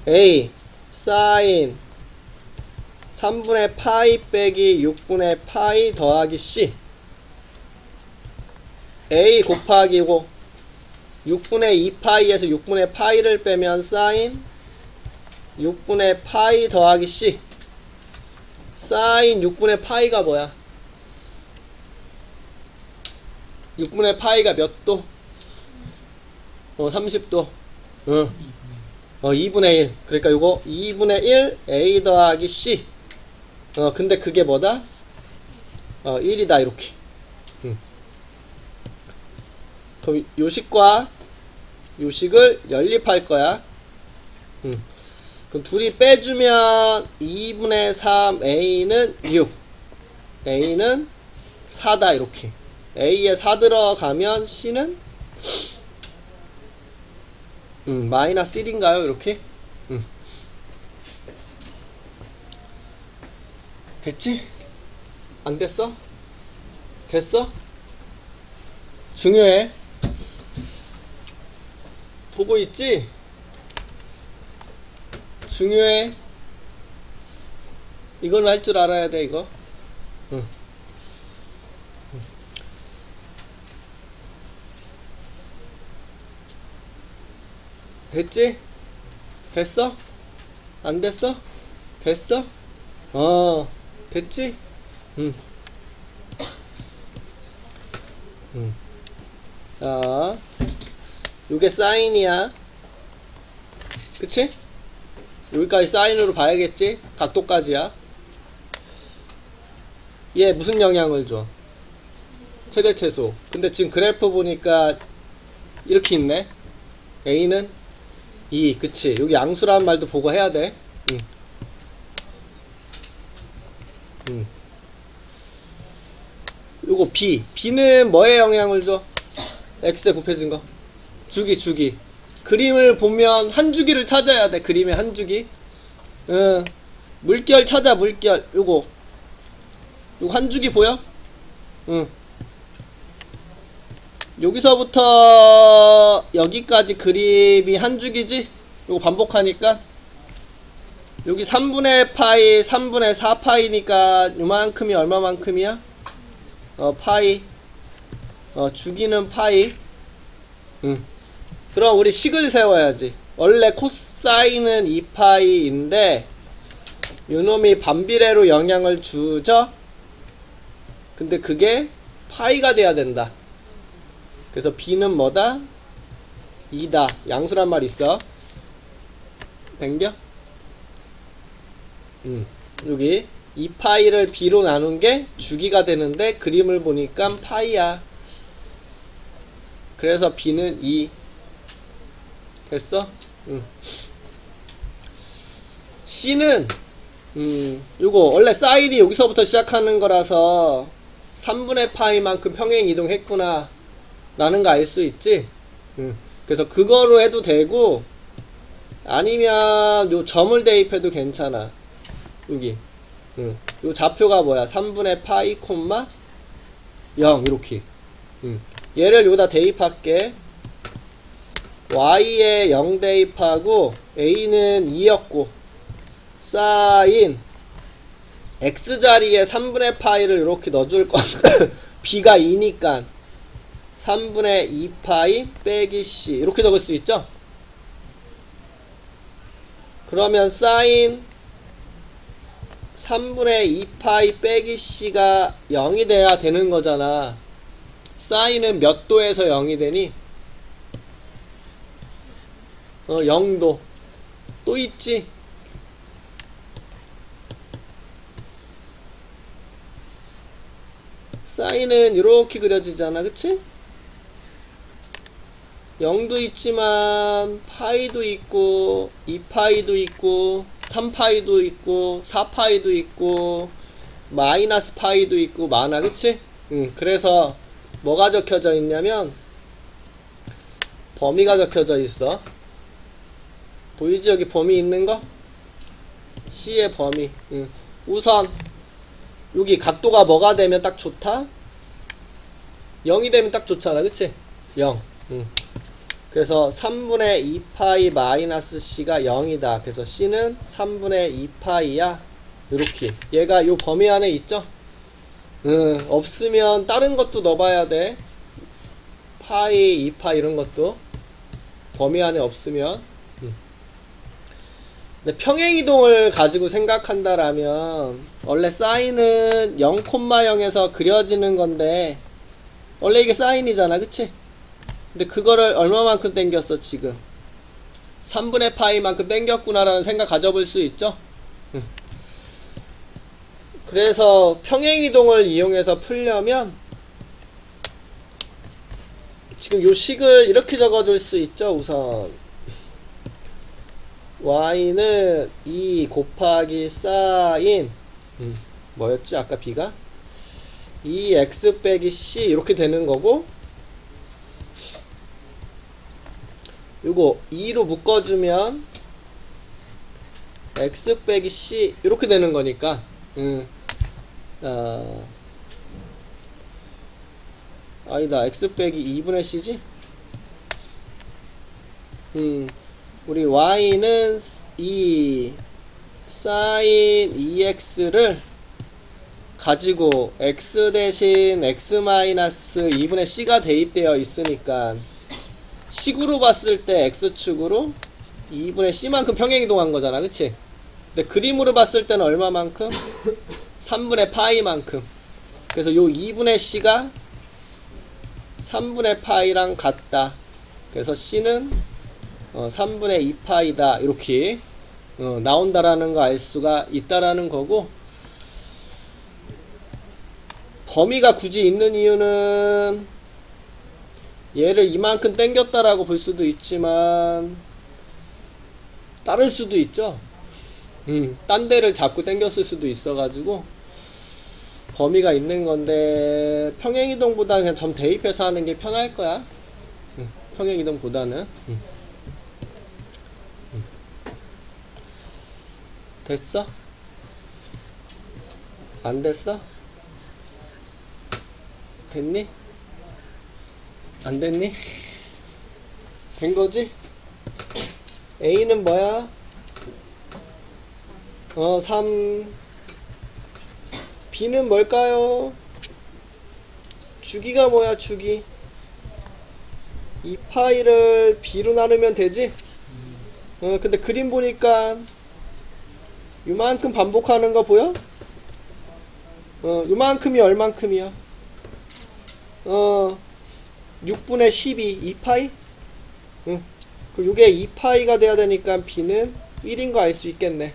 A: a 사인 3분의 파이 빼기 6분의 파이 더하기 c, a 곱하기고 6분의 2파이에서 6분의 파이를 빼면 사인 6분의 파이 더하기 c. 사인 6분의 파이가 뭐야? 6분의 파이가 몇 도? 30도. 2분의 1. 그러니까 요거 2분의 1 a 더하기 c. 근데 그게 뭐다? 1이다 이렇게. 그럼 요식과 요식을 연립할 거야. 그럼 둘이 빼주면 2분의 3 a는 6, a는 4다 이렇게. a에 4 들어가면 c는 마이너스 1인가요 이렇게? 됐지? 안 됐어? 됐어? 중요해. 보고 있지? 중요해. 이건 할 줄 알아야 돼 이거. 됐지? 됐어? 안 됐어? 됐어? 됐지? 자, 요게 사인이야. 그치? 여기까지 사인으로 봐야겠지? 각도까지야. 얘 무슨 영향을 줘? 최대 최소. 근데 지금 그래프 보니까 이렇게 있네. A는 2. 그치? 여기 양수라는 말도 보고 해야 돼. 요거 B. B는 뭐에 영향을 줘? X에 곱해진 거. 주기. 그림을 보면 한 주기를 찾아야 돼. 그림의 한 주기. 물결 찾아, 물결. 요거 한 주기 보여? 여기서부터 여기까지 그림이 한 주기지? 요거 반복하니까. 여기 3분의 파이, 3분의 4 파이니까 요만큼이 얼마만큼이야? 파이. 주기는 파이. 그럼 우리 식을 세워야지. 원래 코사인은 2파이인데 요놈이 반비례로 영향을 주죠? 근데 그게 파이가 돼야 된다. 그래서 b는 뭐다? 2다. 양수란 말 있어. 당겨? 여기 2파이를 b로 나눈 게 주기가 되는데 그림을 보니까 파이야. 그래서 b는 2. 됐어? c는 요거 원래 사인이 여기서부터 시작하는 거라서 3분의 파이만큼 평행 이동했구나 라는 거 알 수 있지? 그래서 그거로 해도 되고, 아니면 요 점을 대입해도 괜찮아. 여기 요 좌표가 뭐야? 3분의 파이 콤마 0 이렇게. 얘를 여기다 대입할게. y에 0 대입하고 a는 2였고 사인 x자리에 3분의 파이를 이렇게 넣어줄 거. b가 2니까 3분의 2파이 빼기 c 이렇게 적을 수 있죠? 그러면 사인 3분의 2파이 빼기 c가 0이 돼야 되는 거잖아. 사인은 몇 도에서 0이 되니? 0도. 또 있지? 사인은 이렇게 그려지잖아. 그치? 0도 있지만 파이도 있고 2파이도 있고 3파이도 있고 4파이도 있고 마이너스 파이도 있고 많아. 그치? 그래서 뭐가 적혀져 있냐면 범위가 적혀져 있어. 보이지? 여기 범위 있는 거? C의 범위. 우선 여기 각도가 뭐가 되면 딱 좋다? 0이 되면 딱 좋잖아, 그치? 0. 그래서 3분의 2파이 마이너스 C가 0이다. 그래서 C는 3분의 2파이야. 이렇게. 얘가 요 범위 안에 있죠? 없으면 다른 것도 넣어봐야 돼. 파이, 2파이 이런 것도. 범위 안에 없으면. 근데 평행이동을 가지고 생각한다라면 원래 사인은 0,0에서 그려지는 건데 원래 이게 사인이잖아, 그치? 근데 그거를 얼마만큼 땡겼어 지금? 3분의 파이만큼 땡겼구나라는 생각 가져볼 수 있죠? 그래서 평행이동을 이용해서 풀려면 지금 요 식을 이렇게 적어줄 수 있죠. 우선 y는 2 곱하기 사인 뭐였지 아까 b가? 2x 빼기 c 이렇게 되는 거고, 요거 2로 묶어주면 x 빼기 c 이렇게 되는 거니까 아니다, x 빼기 2분의 c지? 우리 y는 2 sin 2x를 가지고 x 대신 x 마이너스 2분의 c가 대입되어 있으니까 식으로 봤을 때 x축으로 2분의 c만큼 평행이동한 거잖아, 그치? 근데 그림으로 봤을 때는 얼마만큼? 3분의 파이만큼. 그래서 요 2분의 c가 3분의 파이랑 같다. 그래서 c는 3분의 2파이다. 이렇게 나온다라는 거 알 수가 있다라는 거고, 범위가 굳이 있는 이유는 얘를 이만큼 당겼다라고 볼 수도 있지만 따를 수도 있죠. 딴 데를 자꾸 당겼을 수도 있어가지고 범위가 있는 건데, 평행이동보다 그냥 점 대입해서 하는 게 편할 거야. 평행이동보다는. 됐어? 안 됐어? 됐니? 안 됐니? 된 거지? A는 뭐야? 3. B는 뭘까요? 주기가 뭐야, 주기? 2파이를 B로 나누면 되지? 근데 그림 보니까 요만큼 반복하는 거 보여? 요만큼이 얼만큼이야? 6분의 12, 2파이? 그 요게 2파이가 돼야 되니까 B는 1인 거 알 수 있겠네.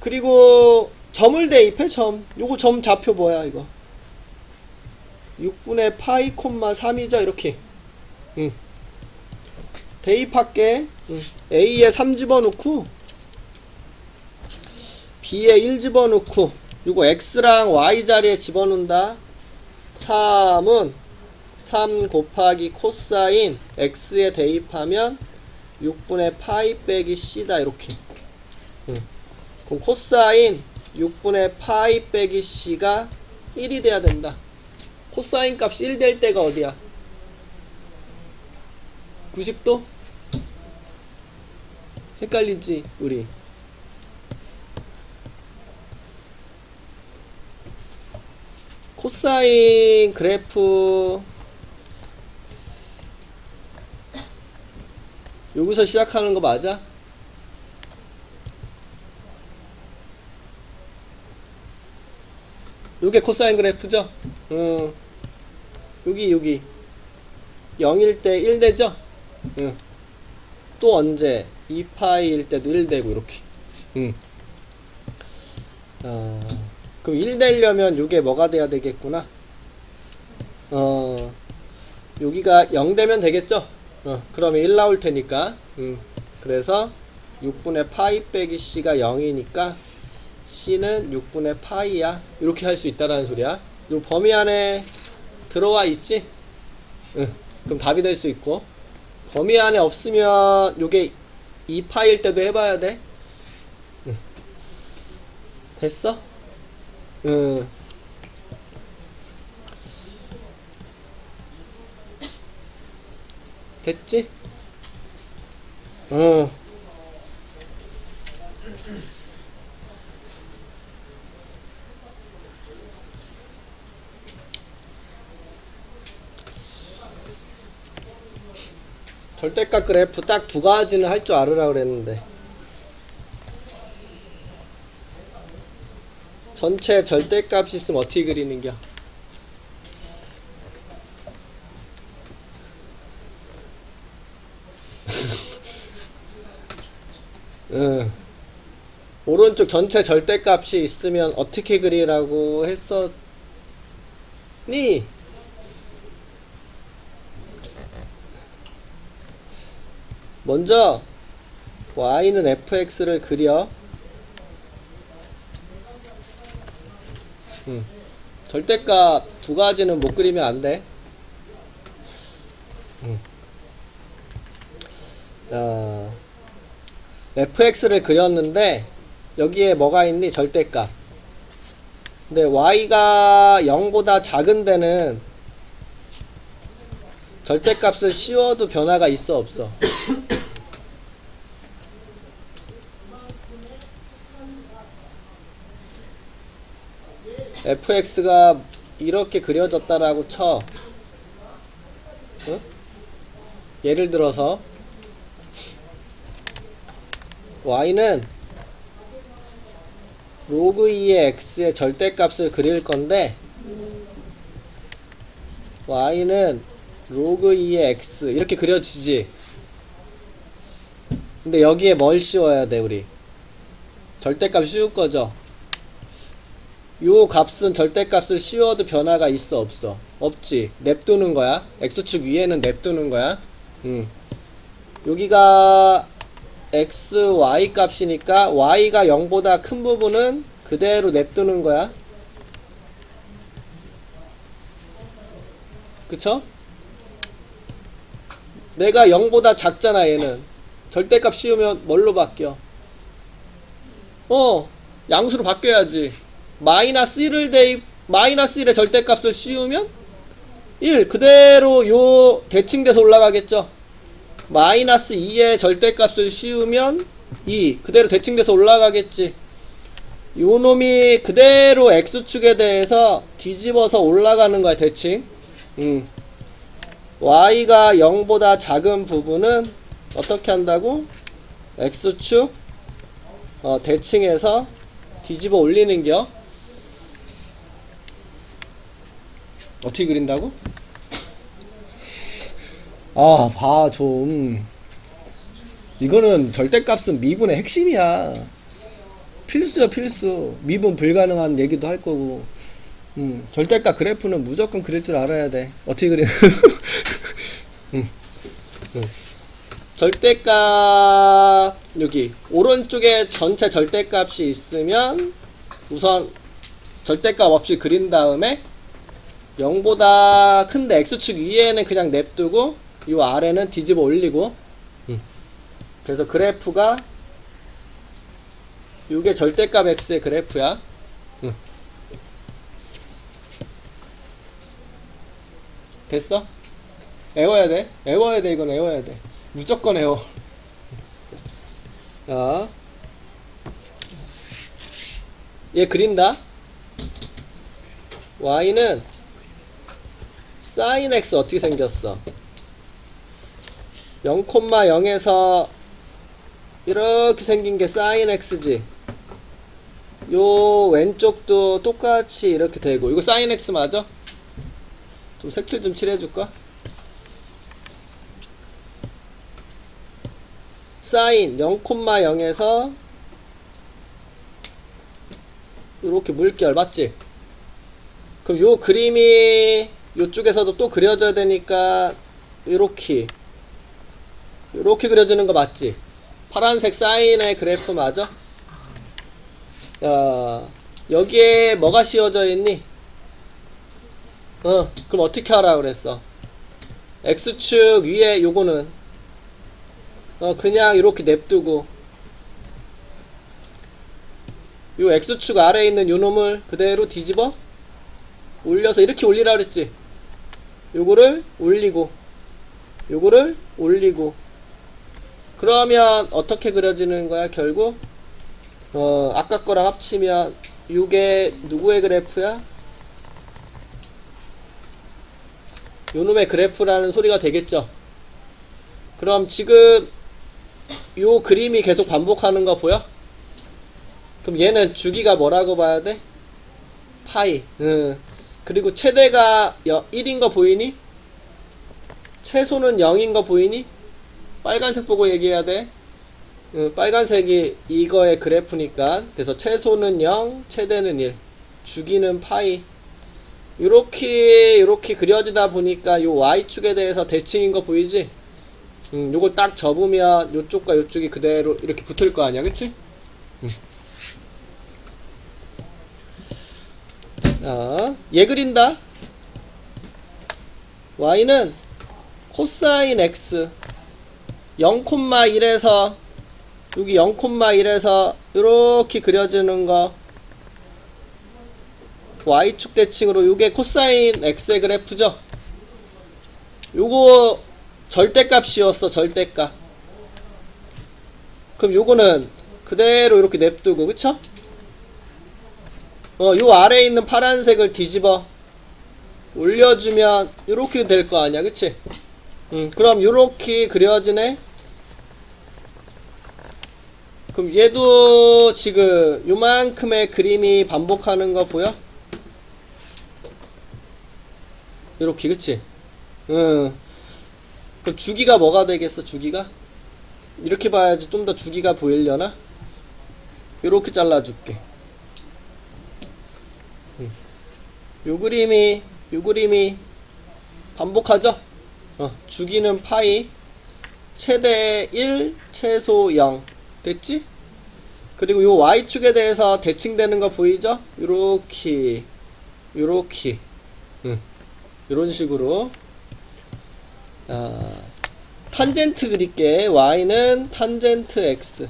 A: 그리고 점을 대입해, 점. 요거 점 좌표 뭐야, 이거? 6분의 파이 콤마 3이죠, 이렇게. 대입할게. A에 3 집어넣고 B에 1 집어넣고 요거 X랑 Y 자리에 집어넣는다. 3은 3 곱하기 코사인 X에 대입하면 6분의 파이 빼기 C다. 이렇게. 그럼 코사인 6분의 파이 빼기 C가 1이 돼야 된다. 코사인 값이 1 될 때가 어디야? 90도? 헷갈리지, 우리? 코사인 그래프 여기서 시작하는 거 맞아? 요게 코사인 그래프죠? 여기 0일 때 1 되죠? 또 언제? 2파이일 때도 1 되고 이렇게. 그럼 1 되려면 요게 뭐가 돼야 되겠구나? 여기가 0 되면 되겠죠? 그러면 1 나올 테니까. 그래서 6분의 파이 빼기 C가 0이니까 C는 6분의 파이야. 이렇게 할 수 있다라는 소리야. 요 범위 안에 들어와 있지? 그럼 답이 될 수 있고, 범위 안에 없으면 요게 2파일 때도 해봐야 돼. 됐어? 응. 됐지? 응. 절대값 그래프 딱 두 가지는 할 줄 알으라 그랬는데. 전체 절대값이 있으면 어떻게 그리는겨? 응. 오른쪽 전체 절대값이 있으면 어떻게 그리라고 했었니? 먼저 y는 fx를 그려. 절대값 두 가지는 못 그리면 안 돼. 자, fx를 그렸는데 여기에 뭐가 있니? 절대값. 근데 y가 0보다 작은 데는 절대값을 씌워도 변화가 있어 없어? fx가 이렇게 그려졌다라고 쳐. 응? 예를 들어서 y는 로그 2의 x의 절대값을 그릴 건데 y는 로그 2의 x 이렇게 그려지지. 근데 여기에 뭘 씌워야 돼 우리? 절대값 씌울 거죠. 요 값은 절대값을 씌워도 변화가 있어 없어? 없지. 냅두는 거야. x축 위에는 냅두는 거야. 여기가 x, y 값이니까 y가 0보다 큰 부분은 그대로 냅두는 거야. 그쵸? 내가 0보다 작잖아 얘는. 절대값 씌우면 뭘로 바뀌어? 양수로 바뀌어야지. 마이너스 1의 절대값을 씌우면 1 그대로 요 대칭돼서 올라가겠죠. 마이너스 2의 절대값을 씌우면 2 그대로 대칭돼서 올라가겠지. 요 놈이 그대로 x축에 대해서 뒤집어서 올라가는 거야 대칭. y가 0보다 작은 부분은 어떻게 한다고? x축 대칭해서 뒤집어 올리는겨. 어떻게 그린다고? 아, 봐, 좀. 이거는 절대값은 미분의 핵심이야. 필수야, 필수. 미분 불가능한 얘기도 할 거고. 절대값 그래프는 무조건 그릴 줄 알아야 돼. 어떻게 그리는? 절대값, 여기. 오른쪽에 전체 절대값이 있으면 우선 절대값 없이 그린 다음에 0보다 큰데 x축 위에는 그냥 냅두고 요 아래는 뒤집어 올리고. 그래서 그래프가 요게 절대값 x의 그래프야. 됐어? 외워야 돼. 외워야 돼. 이건 외워야 돼. 무조건 외워. 자, 얘 그린다. y는 sin x 어떻게 생겼어? 0,0에서 이렇게 생긴 게 sin x지. 요 왼쪽도 똑같이 이렇게 되고. 이거 sin x 맞아? 좀 색칠 좀 칠해줄까? sin 0,0에서 이렇게 물결 맞지? 그럼 요 그림이 요쪽에서도 또 그려져야 되니까 이렇게 그려지는 거 맞지? 파란색 사인의 그래프 맞아? 여기에 뭐가 씌워져 있니? 그럼 어떻게 하라 그랬어? x축 위에 요거는 그냥 이렇게 냅두고 요 X축 아래에 있는 요 놈을 그대로 뒤집어 올려서 이렇게 올리라 그랬지. 요거를 올리고 요거를 올리고 그러면 어떻게 그려지는 거야 결국? 아까 거랑 합치면 요게 누구의 그래프야? 요놈의 그래프라는 소리가 되겠죠. 그럼 지금 요 그림이 계속 반복하는 거 보여? 그럼 얘는 주기가 뭐라고 봐야 돼? 파이. 그리고 최대가 1인 거 보이니? 최소는 0인 거 보이니? 빨간색 보고 얘기해야 돼. 빨간색이 이거의 그래프니까. 그래서 최소는 0, 최대는 1. 주기는 파이. 요렇게 그려지다 보니까 요 Y축에 대해서 대칭인 거 보이지? 요걸 딱 접으면 요쪽과 요쪽이 그대로 이렇게 붙을 거 아니야, 그치? 얘 그린다. Y는 코사인 X 0,1에서 여기 0,1에서 이렇게 그려지는 거 Y축 대칭으로 요게 코사인 X의 그래프죠. 요거 절대값이었어. 절대값. 그럼 요거는 그대로 이렇게 냅두고 그쵸? 요 아래에 있는 파란색을 뒤집어 올려주면 요렇게 될 거 아니야 그치? 그럼 요렇게 그려지네. 그럼 얘도 지금 요만큼의 그림이 반복하는 거 보여? 요렇게 그치? 그럼 주기가 뭐가 되겠어 주기가? 이렇게 봐야지 좀 더 주기가 보이려나? 요렇게 잘라줄게. 요 그림이 반복하죠? 주기는 파이, 최대 1, 최소 0. 됐지? 그리고 요 Y축에 대해서 대칭되는 거 보이죠? 요렇게, 요런 식으로. 탄젠트 그릴게. Y는 탄젠트 X.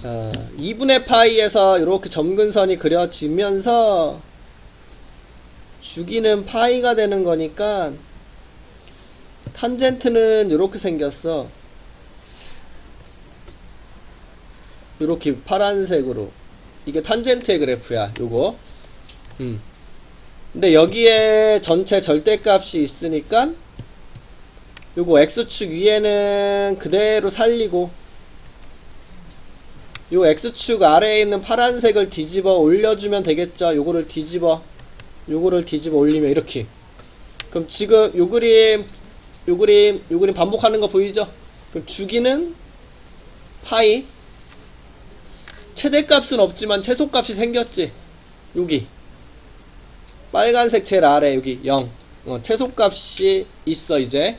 A: 2분의 파이에서 이렇게 점근선이 그려지면서 주기는 파이가 되는 거니까 탄젠트는 이렇게 생겼어. 이렇게 파란색으로. 이게 탄젠트의 그래프야. 요거. 근데 여기에 전체 절대값이 있으니까 요거 X축 위에는 그대로 살리고 요 X축 아래에 있는 파란색을 뒤집어 올려주면 되겠죠. 요거를 뒤집어 올리면 이렇게. 그럼 지금 요 그림 반복하는 거 보이죠? 그럼 주기는 파이. 최대값은 없지만 최소값이 생겼지. 여기 빨간색 제일 아래 여기 0. 최소값이 있어 이제.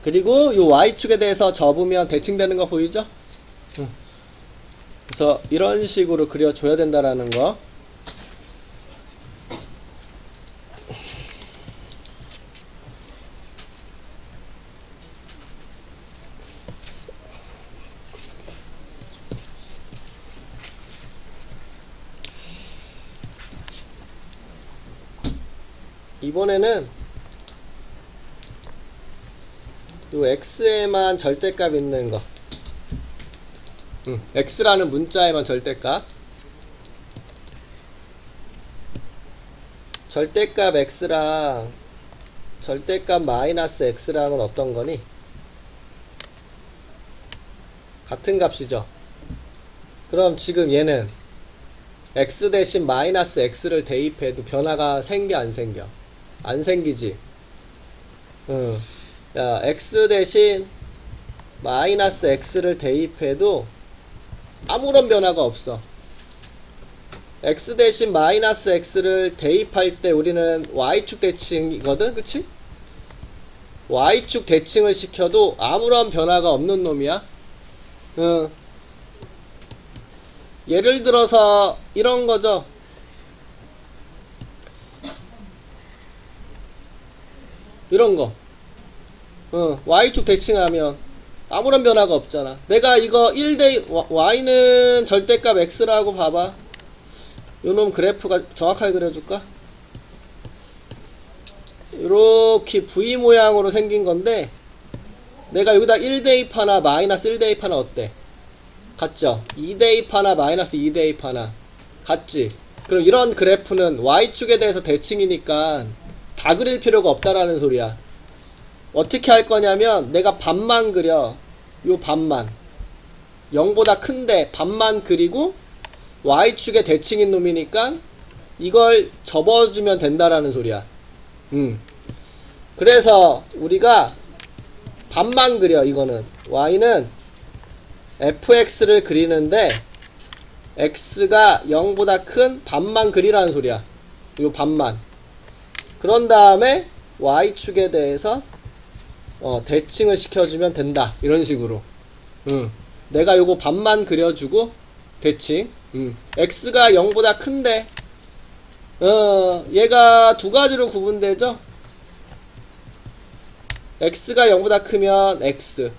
A: 그리고 요 Y축에 대해서 접으면 대칭되는 거 보이죠? 그래서 이런 식으로 그려줘야 된다라는 거. 이번에는 요 X에만 절대값 있는 거. X라는 문자에만 절대값. 절대값 X랑 절대값 마이너스 X랑은 어떤 거니? 같은 값이죠. 그럼 지금 얘는 X 대신 마이너스 X를 대입해도 변화가 생겨 안 생겨? 안 생기지. 야, X 대신 마이너스 X를 대입해도 아무런 변화가 없어. X 대신 마이너스 X를 대입할 때 우리는 Y축 대칭이거든, 그치? Y축 대칭을 시켜도 아무런 변화가 없는 놈이야. 예를 들어서 이런 거죠. 이런 거. Y축 대칭하면 아무런 변화가 없잖아. 내가 이거 1대 y는 절대값 x라고 봐봐. 요놈 그래프가 정확하게 그려줄까? 이렇게 V 모양으로 생긴 건데, 내가 여기다 1대입하나 마이너스 1대입하나 어때? 같죠? 2대입하나 마이너스 2대입하나 같지? 그럼 이런 그래프는 y축에 대해서 대칭이니까 다 그릴 필요가 없다라는 소리야. 어떻게 할 거냐면, 내가 반만 그려. 요 반만 0보다 큰데 반만 그리고 y축에 대칭인 놈이니까 이걸 접어주면 된다라는 소리야. 그래서 우리가 반만 그려. 이거는 y는 fx를 그리는데 x가 0보다 큰 반만 그리라는 소리야. 요 반만. 그런 다음에 y축에 대해서 대칭을 시켜주면 된다. 이런 식으로. 내가 요거 반만 그려주고 대칭. x가 0보다 큰데 얘가 두 가지로 구분되죠. x가 0보다 크면 x,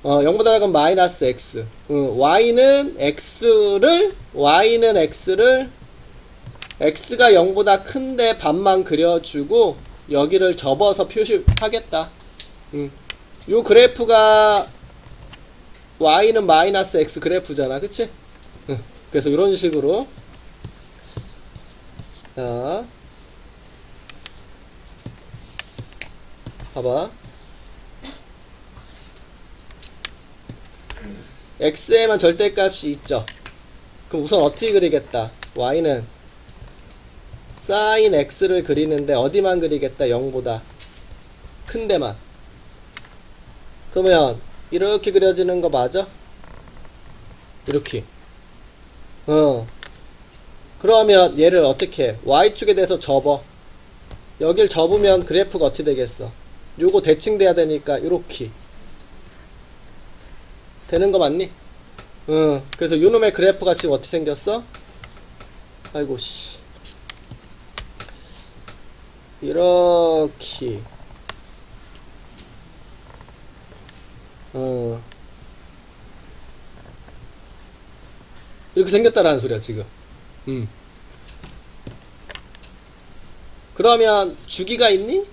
A: 0보다 작으면 마이너스 x. y는 x를 x가 0보다 큰데 반만 그려주고 여기를 접어서 표시하겠다. 요 그래프가 y는 마이너스 x 그래프잖아. 그치? 그래서 이런 식으로. 자, 봐봐. x에만 절대값이 있죠. 그럼 우선 어떻게 그리겠다? y는 sin x를 그리는데 어디만 그리겠다? 0보다 큰 데만. 그러면 이렇게 그려지는 거 맞아? 이렇게. 그러면 얘를 어떻게 해? y축에 대해서 접어. 여길 접으면 그래프가 어떻게 되겠어? 요거 대칭돼야 되니까 요렇게 되는 거 맞니? 그래서 요놈의 그래프가 지금 어떻게 생겼어? 아이고 씨, 이렇게 이렇게 생겼다라는 소리야 지금. 그러면 주기가 있니?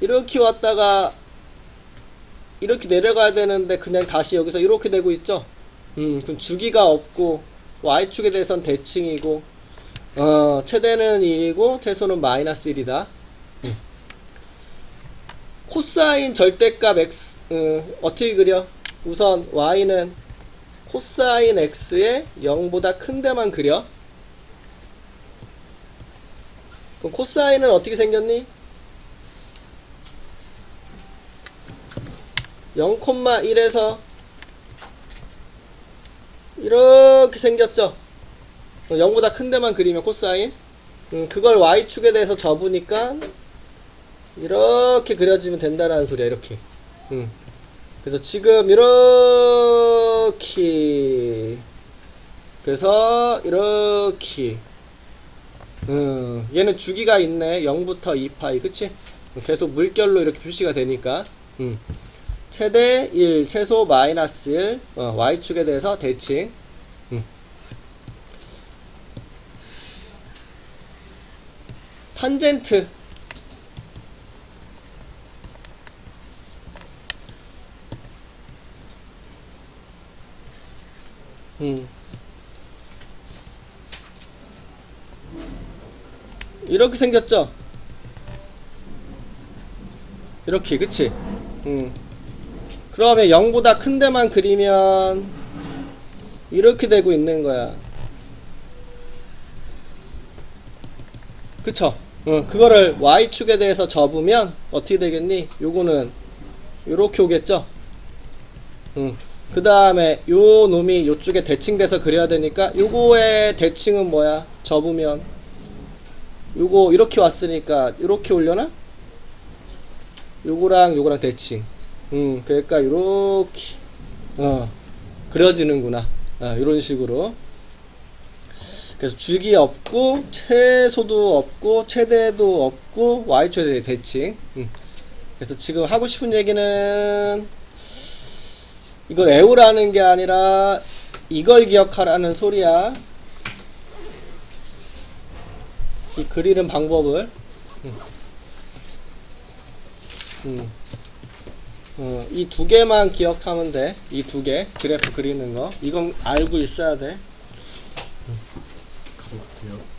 A: 이렇게 왔다가 이렇게 내려가야 되는데 그냥 다시 여기서 이렇게 되고 있죠. 그럼 주기가 없고 y축에 대해서는 대칭이고 최대는 1이고 최소는 마이너스 1이다. 코사인 절대값 x 어떻게 그려? 우선 y는 코사인 x에 0보다 큰 데만 그려. 그럼 코사인은 어떻게 생겼니? 0,1에서 이렇게 생겼죠. 0보다 큰 데만 그리면 코사인. 그걸 y축에 대해서 접으니까 이렇게 그려지면 된다라는 소리야. 이렇게. 그래서 지금 이렇게, 그래서 이렇게, 얘는 주기가 있네. 0부터 2파이. 그치? 계속 물결로 이렇게 표시가 되니까. 최대 1, 최소 마이너스 1, y축에 대해서 대칭. 탄젠트. 이렇게 생겼죠? 이렇게. 그치? 그러면 0보다 큰 데만 그리면 이렇게 되고 있는 거야. 그쵸? 그거를 y축에 대해서 접으면 어떻게 되겠니? 요거는 요렇게 오겠죠? 그 다음에 요 놈이 요쪽에 대칭돼서 그려야 되니까 요거의 대칭은 뭐야? 접으면 요거 이렇게 왔으니까 요렇게 올려나? 요거랑 요거랑 대칭. 그러니까 요렇게 그려지는구나. 요런 식으로. 그래서 주기 없고 최소도 없고 최대도 없고 y축에 대칭. 그래서 지금 하고 싶은 얘기는 이걸 외우라는 게 아니라 이걸 기억하라는 소리야. 이 그리는 방법을. 이 두 개만 기억하면 돼. 이 두 개. 그래프 그리는 거. 이건 알고 있어야 돼.
B: 가볼게요.